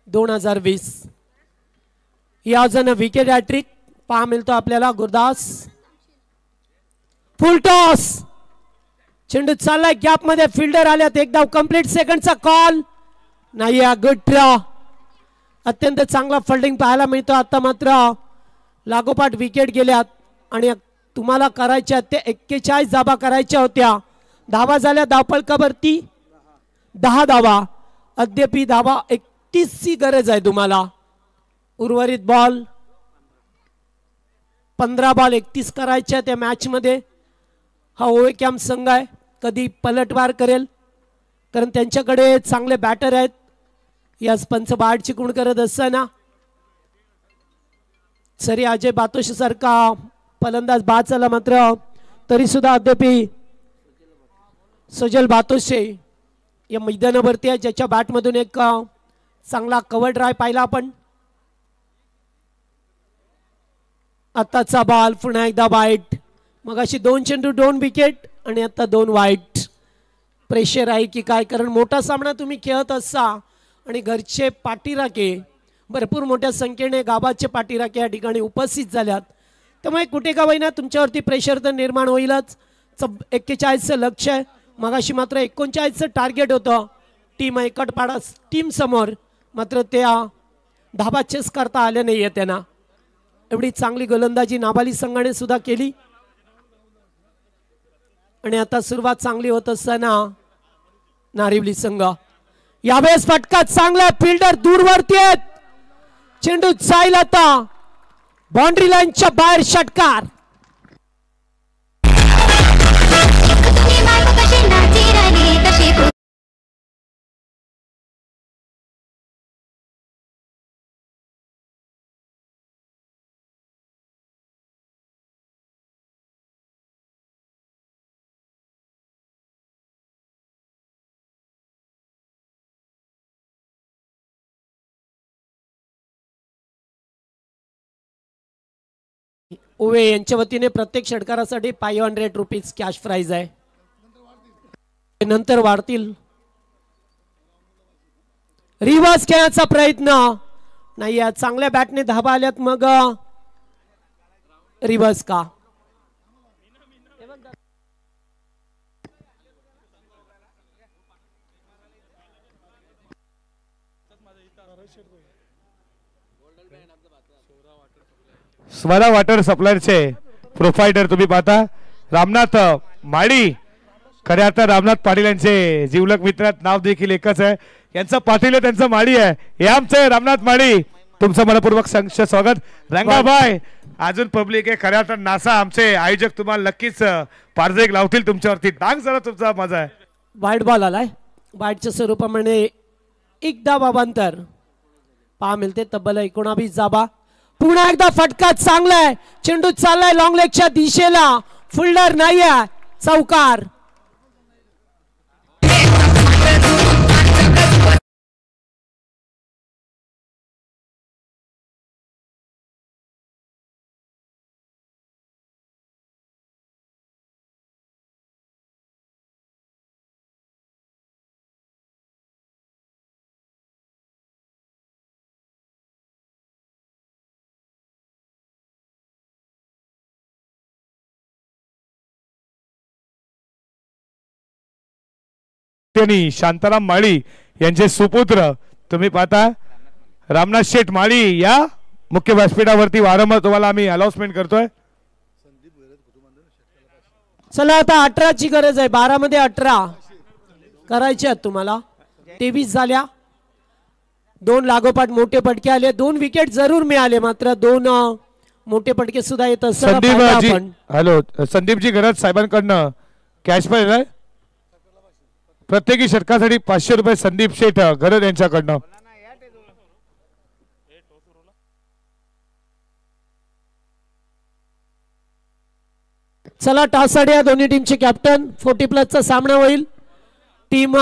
S1: 2020 या जण विकेट हॅट्रिक पहा मिळतो आपल्याला. Gurdas full toss. चेंडू चाललाय गॅप मध्ये. फिल्डर आल्यात. एक धाव कंप्लीट. सेकंडचा कॉल नाही. Good draw. अत्यंत चांगला फिल्डिंग पाहायला मिळतो. आता मात्र लागोपाठ विकेट गेल्यात आणि तुम्हाला करायच्या ते 41 धावा करायच्या होत्या. धावा झाल्या धावफलकावरती 10 धावा. अद्याप धावा 31 ची गरज आहे तुम्हाला. उर्वरित बॉल 15 बॉल 31 करायच्या त्या मॅच मध्ये. हा ओवेकॅम संघ आहे कधी पलटवार करेल कारण त्यांच्याकडे चांगले बॅटर आहेत. याच पंच बाड चिकून करत असताना सरी अजय बातोशी सारखा फलंदाज बाद झाला मात्र तरी सुद्धा अद्याप सुजल बातोशे या मैदानावरती आहे ज्याच्या बॅटमधून एक चांगला कव्हर ड्राय पाहिला आपण. आताचा बॉल पुन्हा एकदा वाईट. मग अशी 2 चेंडू 2 विकेट आणि आता 2 वाईट. प्रेशर आहे की काय कारण मोठा सामना तुम्ही खेळत असा आणि घरचे पाठीराखे भरपूर मोठ्या संख्येने गावाचे पाठीराखे या ठिकाणी उपस्थित झाल्यात. त्यामुळे कुठे का होईना तुमच्यावरती प्रेशर तर निर्माण होईलच. 41चं लक्ष आहे. मगाशी मात्र 39चं टार्गेट होतं टीम एकटपाडा टीम समोर. मात्र त्या धाबा चेस करता आल्या नाही आहे त्यांना. एवढी चांगली गोलंदाजी नाबाली संघाने सुद्धा केली आणि आता सुरुवात चांगली होत असताना नारिवली संघ. यावेळेस फटका चांगला. फिल्डर दूरवरती आहेत. चेंडू जाईल आता बाउंड्री लाईनच्या बाहेर. षटकार. ओवे यांच्या वतीने प्रत्येक षटकारासाठी 500 रुपीज कॅश प्राइज आहे. नंतर वाढतील. रिव्हर्स खेळण्याचा प्रयत्न नाही. चांगल्या बॅटने धाबा आल्यात मग रिव्हर्स का.
S2: स्वरा वॉटर सप्लायरचे प्रोफायडर तुम्ही पाहता रामनाथ माळी. खऱ्या अर्थ रामनाथ पाटील यांचे जीवलग मित्रात नाव देखील एकच आहे. यांचं पाटील आहे त्यांचं माळी आहे. हे आमचे रामनाथ माळी. तुमचं मनपूर्वक स्वागत. रंगाबाई अजून पब्लिक आहे. खऱ्या अर्थ नासा आमचे आयोजक तुम्हाला नक्कीच पारदेक लावतील तुमच्यावरती. डांग जरा तुमचा मजा आहे.
S1: वाईट बॉल आलाय. वाईटच्या स्वरूपामध्ये एकदा बाबांतर पहा मिळते. तब्बल 19 जाबा. पुन्हा एकदा फटका चांगला आहे. चेंडू चाललाय लॉंग लेगच्या दिशेला. फुल्डर नाही आहे. चौकार.
S2: शांताराम माळी यांचे सुपुत्र तुम्ही पाहता रामनाथ शेठ माळी. या मुख्य व्यासपीठावरती वारंवार तुम्हाला आम्ही अनाउन्समेंट करतोय.
S1: चला आता 18ची गरज आहे. 12 मध्ये 18 करायचे आहेत तुम्हाला. 23 झाल्या. 2 लागोपाठ मोठे पटके आले. 2 विकेट जरूर मिळाले. मात्र 2 मोठे पटके सुद्धा येत असतात.
S2: हॅलो संदीपजी गरज साहेबांकडनं कॅश प्राइज आहे. प्रत्येकी षटकासाठी 500 रुपये संदीप शेठ गरज यांच्याकडनं.
S1: चला टॉससाठी या दोन्ही टीमचे कॅप्टन. 40+ सामना होईल. टीम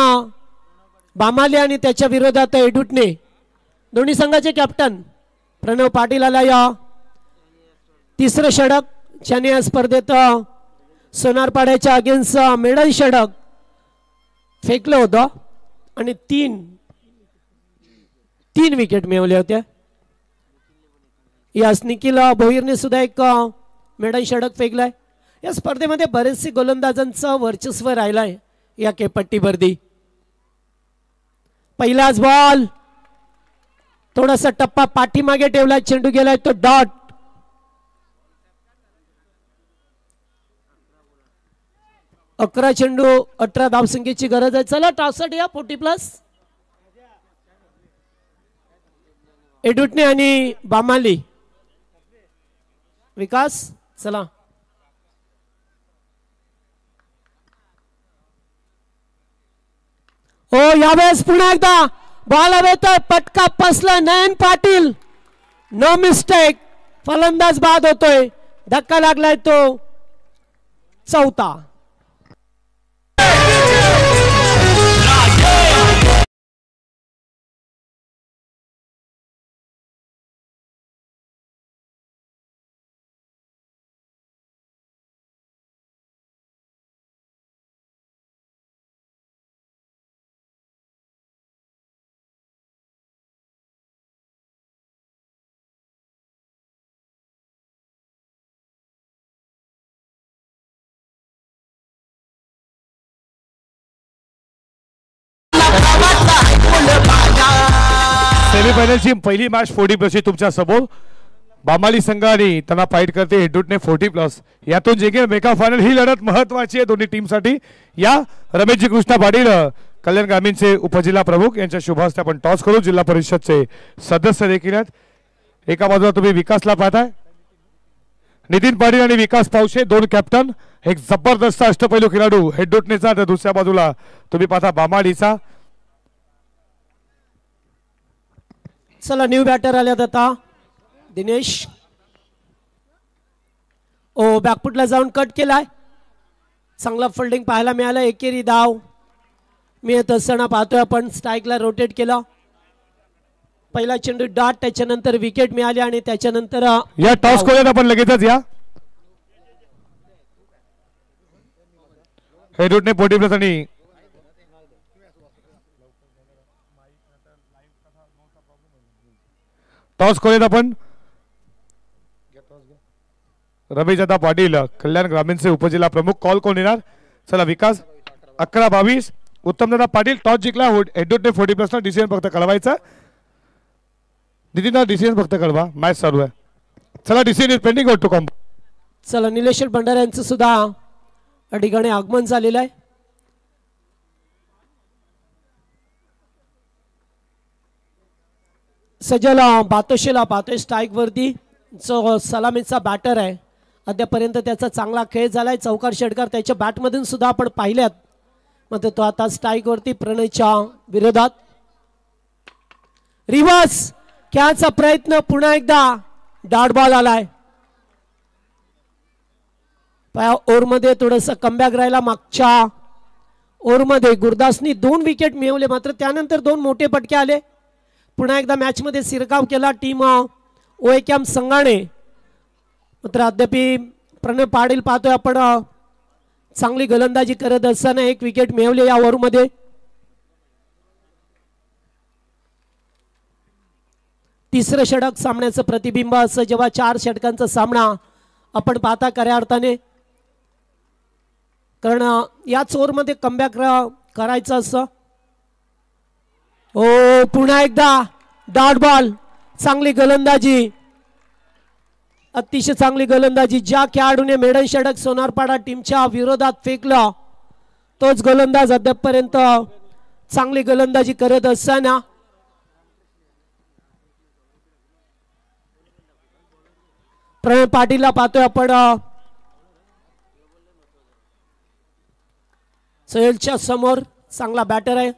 S1: बामाले आणि त्याच्या विरोधात एडुटणे. दोन्ही संघाचे कॅप्टन प्रणव पाटील आला. या तिसरं षटक ज्याने या स्पर्धेत सोनारपाड्याच्या अगेन्स्ट मेडल षटक फेकलं होतं आणि 3 विकेट मिळवले होते. यास निखिल भोईरने सुद्धा एक मेडल षटक फेकलाय. या स्पर्धेमध्ये बरेचसे गोलंदाजांचं वर्चस्व राहिलंय या केपट्टीवरती. पहिलाच बॉल थोडासा टप्पा पाठीमागे ठेवलाय. चेंडू गेलाय तो डॉट. अकरा चेंडू 18 धावसंख्येची गरज आहे. चला टॉससाठी या 40+. एडुटणे आणि बामाली. विकास चला. हो यावेळेस पुन्हा एकदा बॉल हवे तर पटका पसला. नयन पाटील नो मिस्टेक. फलंदाज बाद होतोय. धक्का लागलाय तो चौथा.
S2: सेमीफायनलची पहिली मॅच 40+ तुमच्या समोर. बामाली संघ आणि त्यांना फाईट करते एडुटणे 40+. यातून जिंकेल मेगा फायनल. ही लढत महत्वाची आहे दोन्ही टीमसाठी. या रमेशजी कृष्णा पाटील कल्याण ग्रामीणचे उपजिल्हा प्रमुख यांच्या शुभ हस्ते आपण टॉस करू. जिल्हा परिषदचे सदस्य देखील आहेत. एका बाजूला तुम्ही विकासला पाहताय. नितीन पाटील आणि विकास पावशे 2 कॅप्टन. एक जबरदस्त अष्टपैलू खेळाडू एडुटणेचा. तर दुसऱ्या बाजूला तुम्ही पाहता बामालीचा.
S1: चला न्यू बॅटर आल्यात आता. दिनेश ओ बॅकफुटला जाऊन कट केलाय. चांगला फिल्डिंग पाहायला मिळाला. एकेरी धाव मिळत असताना पाहतोय आपण. स्ट्राईकला रोटेट केला. पहिला चेंडू डॉट. त्याच्यानंतर विकेट मिळाली आणि त्याच्यानंतर
S2: या टॉस करूयात आपण लगेचच. या हेडूटने 40 प्लस आणि टॉस करूयात आपण. रमेश दादा पाटील कल्याण ग्रामीणचे उपजिल्हा प्रमुख. कॉल कोण येणार? चला विकास 11-22. उत्तम दादा पाटील टॉस जिंकला. हेडूटने 40 प्लस ना डिसिजन फक्त कळवायचा. नितीन डिसिजन फक्त कळवा. मॅच चालू आहे. चला डिसिजन पेंडिंग टू कम.
S1: चला निलेश भंडारे यांचं सुद्धा या ठिकाणी आगमन झालेलं आहे. सजल बातोशीला पाहतोय स्ट्राईक वरती जो सलामीचा बॅटर आहे. अद्यापर्यंत त्याचा चांगला खेळ झालाय. चौकार षटकार त्याच्या बॅटमधून सुद्धा आपण पाहिल्यात. मात्र तो आता स्ट्राईक वरती प्रणयच्या विरोधात. रिव्हर्स खेळाचा प्रयत्न पुन्हा एकदा डॉट बॉल आलाय. ओव्हरमध्ये थोडंसं कमबॅक राहिला. मागच्या ओव्हरमध्ये गुरदासनी 2 विकेट मिळवले. मात्र त्यानंतर 2 मोठे फटके आले. पुन्हा एकदा मॅच मध्ये शिरकाव केला टीम ओएकॅम संघाने. मात्र अद्याप प्रणय पाटील पाहतोय आपण चांगली गोलंदाजी करत असताना 1 विकेट मिळवले या ओव्हरमध्ये. तिसरं षटक सामन्याचं प्रतिबिंब असं जेव्हा 4 षटकांचा सामना आपण पाहता खऱ्या अर्थाने. कारण याच ओव्हरमध्ये कमबॅक करायचं असं. ओ पुन्हा एकदा डॉट बॉल. चांगली गोलंदाजी, अतिशय चांगली गोलंदाजी. ज्या खेळाडूने मेडन षटक सोनारपाडा टीमच्या विरोधात फेकलं तोच गोलंदाज अद्यापपर्यंत चांगली गोलंदाजी करत असताना प्रणय पाटीलला पाहतोय आपण. सोहेलच्या समोर चांगला बॅटर आहे.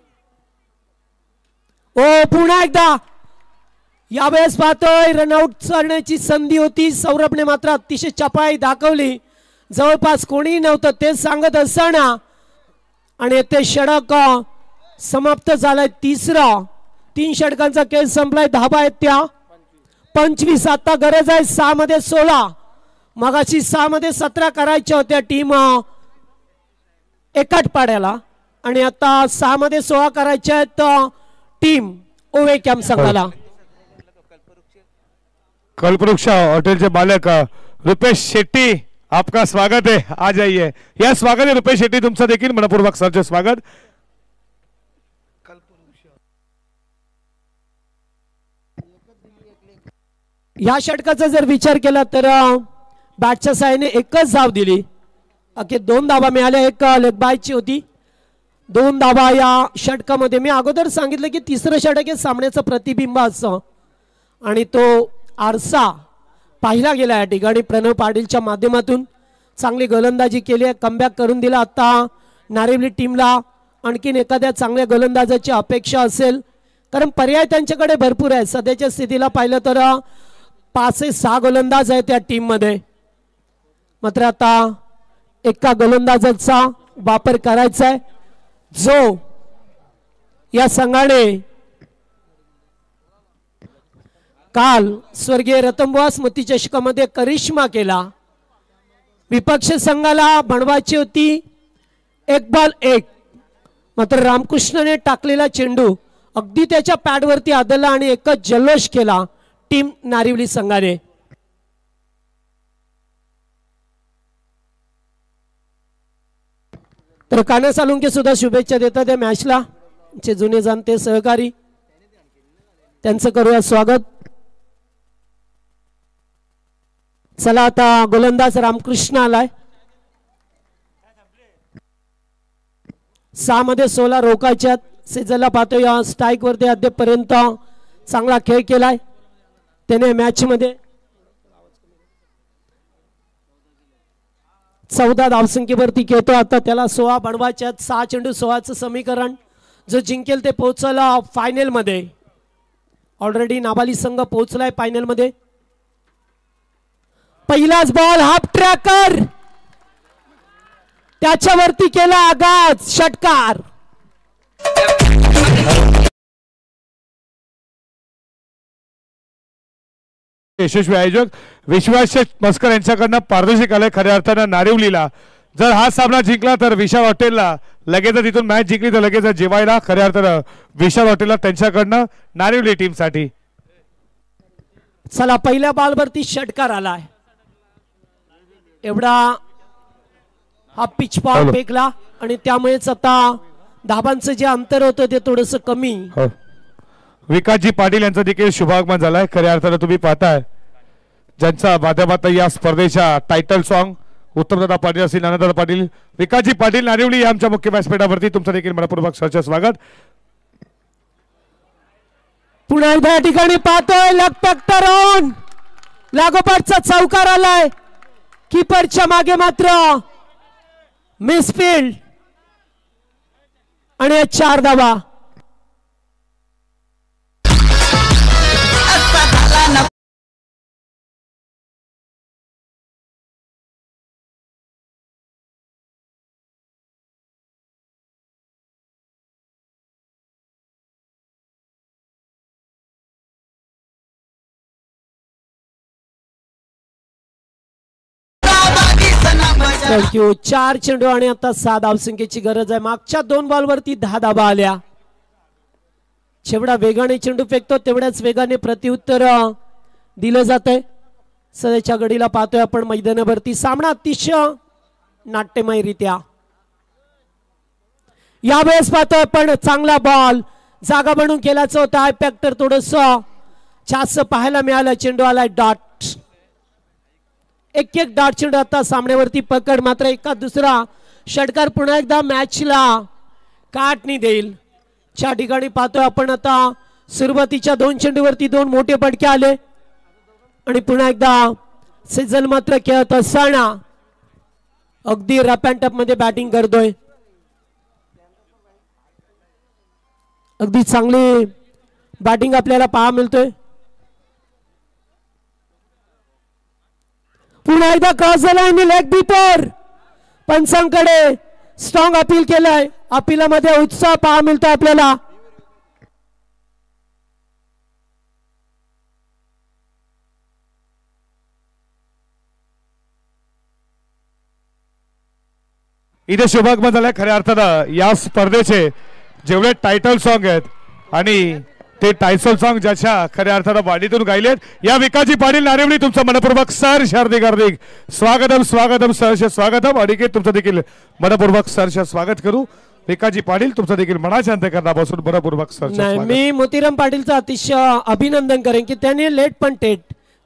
S1: ओ पुन्हा एकदा यावेळेस पाहतोय रनआउट करण्याची संधी होती. सौरभने मात्र अतिशय चपळाई दाखवली. जवळपास कोणीही नव्हतं ते सांगत असताना आणि ते षटक समाप्त झालंय. 3 षटकांचा खेळ संपलाय. धाबा आहेत त्या 25. आता गरज आहे 6 मध्ये 16. मगाशी 6 मध्ये 17 करायच्या होत्या टीम एकाट पाड्याला आणि आता 6 मध्ये 16 करायच्या आहेत टीम ओएकॅम संघाला.
S2: कल्पवृक्ष हॉटेल मालक रुपेश शेट्टी आपका स्वागत है. आ जाइए. या स्वागत है रुपेश शेट्टी. तुमचं देखील मनपूर्वक सरचे स्वागत.
S1: या षटकाचा जर विचार केला तर बॅटच्या साहाय्याने एकच धाव दिली. अखेर 2 धावा मिळाल्या. 1 लेग बायची होती. 2 धावा या षटकामध्ये. मी अगोदर सांगितलं की तिसरं षटक हे सामन्याचं प्रतिबिंब असं आणि तो आरसा पाहिला गेला या ठिकाणी. प्रणव पाटीलच्या माध्यमातून चांगली गोलंदाजी केली आहे. कमबॅक करून दिला. आता नारिवली टीमला आणखीन एखाद्या चांगल्या गोलंदाजाची अपेक्षा असेल कारण पर्याय त्यांच्याकडे भरपूर आहे. सध्याच्या स्थितीला पाहिलं तर 5 ते 6 गोलंदाज आहेत त्या टीम मध्ये. मात्र आता एका गोलंदाजाचा वापर करायचा आहे जो या संघाने काल स्वर्गीय रतनबुवा स्मृती चषकामध्ये करिश्मा केला. विपक्ष संघाला बनवायची होती 1 बॉल 1. मात्र रामकृष्णने टाकलेला चेंडू अगदी त्याच्या पॅडवरती आदळला आणि एकच जल्लोष केला टीम नारिवली संघाने. तर कान्हा सालुंके सुद्धा शुभेच्छा देतात या मॅचला. चे जुने जाणते सहकारी त्यांचं करूया स्वागत. चला आता गोलंदाज रामकृष्ण आलाय. 6 मध्ये 16 रोकायच्यात. सेजलला पाहतो या स्ट्राईक वरती अद्यापपर्यंत चांगला खेळ केलाय त्याने मॅच मध्ये. 14 धावसंख्येवरती खेळतो. आता त्याला 16 बनवायच्यात. 6 चेंडू 16चं समीकरण. जो जिंकेल ते पोहोचला फायनल मध्ये. ऑलरेडी नाबाली संघ पोहोचलाय फायनल मध्ये. पहिलाच बॉल हाफ ट्रॅकर त्याच्यावरती केला आघात. षटकार.
S2: यशस्वी आयोजक विश्वास मस्कर यांच्याकडनं पारदर्शक आलंय खऱ्या अर्थानं नारिवलीला जर हा सामना जिंकला तर विशाल हॉटेलला लगेच तिथून मॅच जिंकली तर लगेच जेवायला खऱ्या अर्थानं विशाल हॉटेलला त्यांच्याकडनं नारिवली टीम साठी.
S1: चला पहिल्या बॉलवरती षटकार आलाय. एवढा हा पिच बॉल फेकला आणि त्यामुळेच आता धाबांचं जे अंतर होतं ते थोडस कमी.
S2: विकासजी पाटील यांचा देखील शुभागमन झालाय. खऱ्या अर्थानं तुम्ही पाहताय ज्यांचा माध्यमातून या स्पर्धेच्या टायटल सॉन्ग उत्तमदादा पाटील असतील आनंददादा पाटील विकासजी पाटील नारिवली आमच्या मुख्य व्यासपीठावरती तुमचं देखील मनपूर्वक सहर्ष स्वागत.
S1: पुन्हा एकदा या ठिकाणी पाहतोय लगपॅक्टरॉन लागोपाठचा चौकार आलाय. कीपरच्या मागे मात्र मिसफील्ड आणि 4 धावा. थँक्यू. 4 चेंडू आणि आता 6 धावसंख्येची गरज आहे. मागच्या 2 बॉलवरती 10 धावा आल्या. जेवढा वेगाने चेंडू फेकतो तेवढ्याच वेगाने प्रत्युत्तर दिलं जातंय. सध्याच्या घडीला पाहतोय आपण मैदानावरती सामना अतिशय नाट्यमयरित्या. यावेळेस पाहतोय पण चांगला बॉल जागा बनवून केल्याचं होतं. आय फॅक्टर थोडस जास्त पाहायला मिळालं. चेंडू आलाय डॉट. एक डॉट चेंडू आता सामन्यावरती पकड. मात्र एका दुसरा षटकार पुन्हा एकदा मॅचला काटणी देईल. ज्या ठिकाणी पाहतोय आपण आता सुरुवातीच्या 2 चेंडूवरती 2 मोठे फटके आले आणि पुन्हा एकदा सिझल मात्र खेळत असताना अगदी रफ अँड टफ मध्ये बॅटिंग करतोय. अगदी चांगली बॅटिंग आपल्याला पाहायला मिळतोय. पुन्हा एकदा क्रॉस झाला आणि लेग बीपर. पंचांकडे स्ट्रॉंग अपील केलंय. अपीलामध्ये उत्साह पाहायला मिळतो आपल्याला.
S2: इथे शुभागमन झालाय. खऱ्या अर्थानं या स्पर्धेचे जेवढे टायटल सॉन्ग आहेत आणि ते टायटल सॉन्ग ज्याच्या खऱ्या अर्थानं वाडीतून गायलेत या विकासजी पाटील नारिवली तुमचं मनपूर्वक सहर्ष हार्दिक हार्दिक स्वागतम स्वागतम सहर्ष स्वागतम. अनिकेत तुमचं देखील मनपूर्वक सहर्ष स्वागत करू. विकासजी पाटील तुमचं देखील मनाच्या अंतःकरणापासून मनपूर्वक सहर्ष स्वागत.
S1: मी मोतीराम पाटीलचं अतिशय अभिनंदन करेन की त्यांनी लेट पण टेट,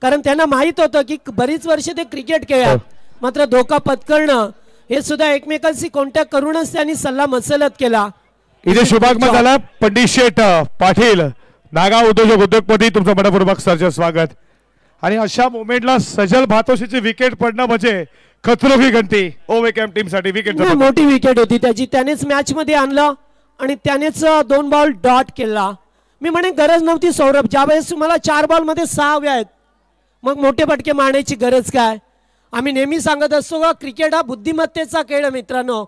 S1: कारण त्यांना माहित होतं की बरीच वर्ष ते क्रिकेट खेळात मात्र धोका पत्करणं हे सुद्धा एकमेकांशी कॉन्टॅक्ट करूनच त्यांनी सल्ला मसलत केला.
S2: इथे शुभागमन झाला. पंडित शेठ पाटील नागाव उद्योजक तुमचं मनपूर्वक सहर्ष स्वागत. आणि अशा मोमेंटला सजल भातोशीची विकेट पडणं म्हणजे खतरो की गंती. ओवे कॅम्प टीम साठी विकेट
S1: मोठी विकेट होती त्याची. त्यानेच मॅच मध्ये आणलं आणि त्यानेच 2 बॉल डॉट केला. मी म्हणे गरज नव्हती सौरभ. ज्यावेळेस तुम्हाला 4 बॉल मध्ये 6 हवे आहेत मग मोठे फटके मारण्याची गरज काय. आम्ही नेहमी सांगत असतो का क्रिकेट हा बुद्धिमत्तेचा खेळ मित्रांनो.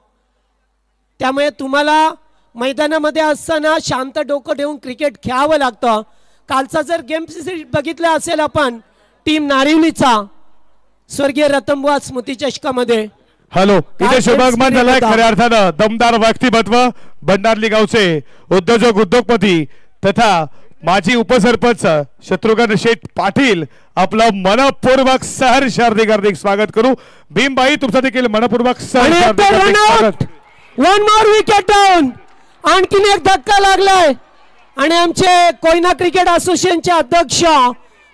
S1: त्यामुळे तुम्हाला मैदानामध्ये असताना शांत डोकं ठेवून क्रिकेट खेळावं लागतं. कालचा जर गेम बघितला असेल आपण टीम नारिवलीचा स्वर्गीय रतनबुवा स्मृती चषकामध्ये.
S2: हॅलो इथे शुभागमन झालाय. खऱ्या अर्थानं दमदार व्यक्तिमत्व भंडारली गावचे उद्योजपती तथा माजी उपसरपंच शत्रुघ्न शेठ पाटील आपलं मनपूर्वक सहर्ष हार्दिक हार्दिक स्वागत करू. भीमबाई तुमचं देखील मनपूर्वक सहर्ष हार्दिक स्वागत.
S1: 1 मोर विकेट डाऊन. आणखीन एक धक्का लागलाय आणि आमचे कोयना क्रिकेट असोसिएशनचे अध्यक्ष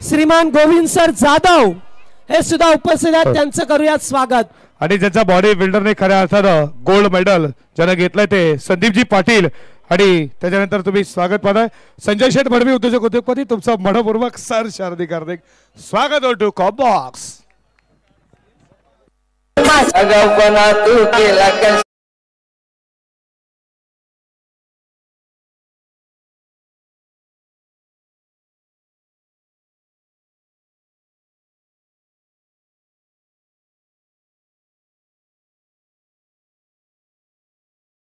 S1: श्रीमान गोविंद सर जाधव हे सुद्धा उपस्थित आहेत. त्यांचं करूयात स्वागत.
S2: आणि ज्याचा बॉडी बिल्डरने खऱ्या अर्थानं गोल्ड मेडल ज्यानं घेतलंय ते संदीपजी पाटील. आणि त्याच्यानंतर तुम्ही स्वागत पाहताय संजय शेठ भडवी उद्योजपती तुमचं मनपूर्वक सहर्ष हार्दिक हार्दिक स्वागत. टू कॉम्बॉक्स.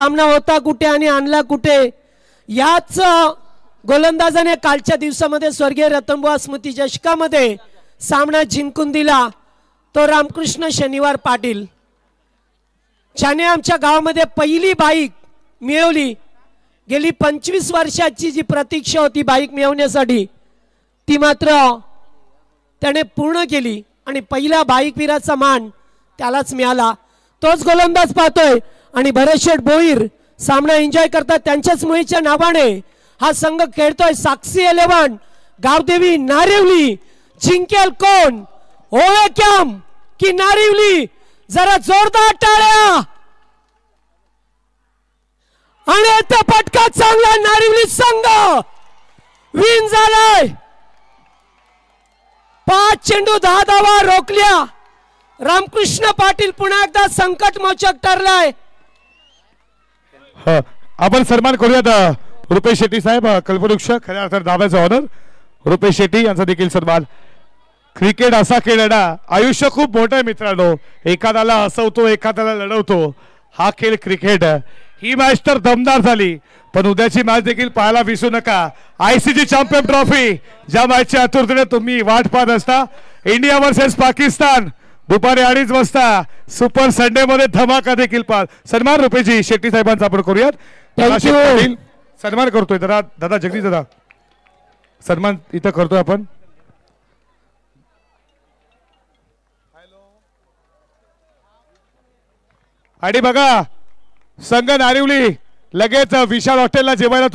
S1: सामना होता कुठे आणि आणला कुठे याच गोलंदाजाने कालच्या दिवसामध्ये स्वर्गीय रतनबुवा स्मृती चषकामध्ये सामना जिंकून दिला तो रामकृष्ण शनिवार पाटील. ज्याने आमच्या गावामध्ये पहिली बाईक मिळवली, गेली 25 वर्षाची जी प्रतीक्षा होती बाईक मिळवण्यासाठी ती मात्र त्याने पूर्ण केली आणि पहिला बाईक वीराचा मान त्यालाच मिळाला. तोच गोलंदाज पाहतोय आणि भरत शेठ भोईर सामना एन्जॉय करतात. त्यांच्याच मुलीच्या नावाने हा संघ खेळतोय. साक्षी 11 गावदेवी नारिवली. जिंकेल कोण, ओवे कॅम की नारिवली? जरा जोरदार टाळ्या. आणि आता पटका चांगला, नारिवली संघ विन झालाय. 5 चेंडू 10 धावा रोखल्या. रामकृष्ण पाटील पुन्हा एकदा संकट मोचक ठरलाय.
S2: आपण सन्मान करूयात रुपेश शेट्टी साहेब, कल्पवृक्ष खऱ्या अर्थात धाब्याचा ऑनर रुपेश शेट्टी यांचा देखील सन्मान. क्रिकेट असा खेळ ना, आयुष्य खूप मोठं आहे मित्रांनो. एखाद्याला हसवतो, एखाद्याला लढवतो, हा खेळ क्रिकेट. ही मॅच तर दमदार झाली, पण उद्याची मॅच देखील पाहायला विसरू नका. ICC चॅम्पियन ट्रॉफी, ज्या मॅचच्या आतुरतेने तुम्ही वाट पाहत असता. इंडिया वर्सेस पाकिस्तान दुपारी 2:30 वाजता सुपर संडे मध्ये धमाका देखील पाहा. सन्मान रुपेशजी शेट्टी साहेबांचा आपण करूयात. सन्मान करतोय दादा जगदीश दादा, सन्मान इथं करतोय आपण. आणि बघा संघ नारिवली लगेच विशाल हॉटेलला जेवायला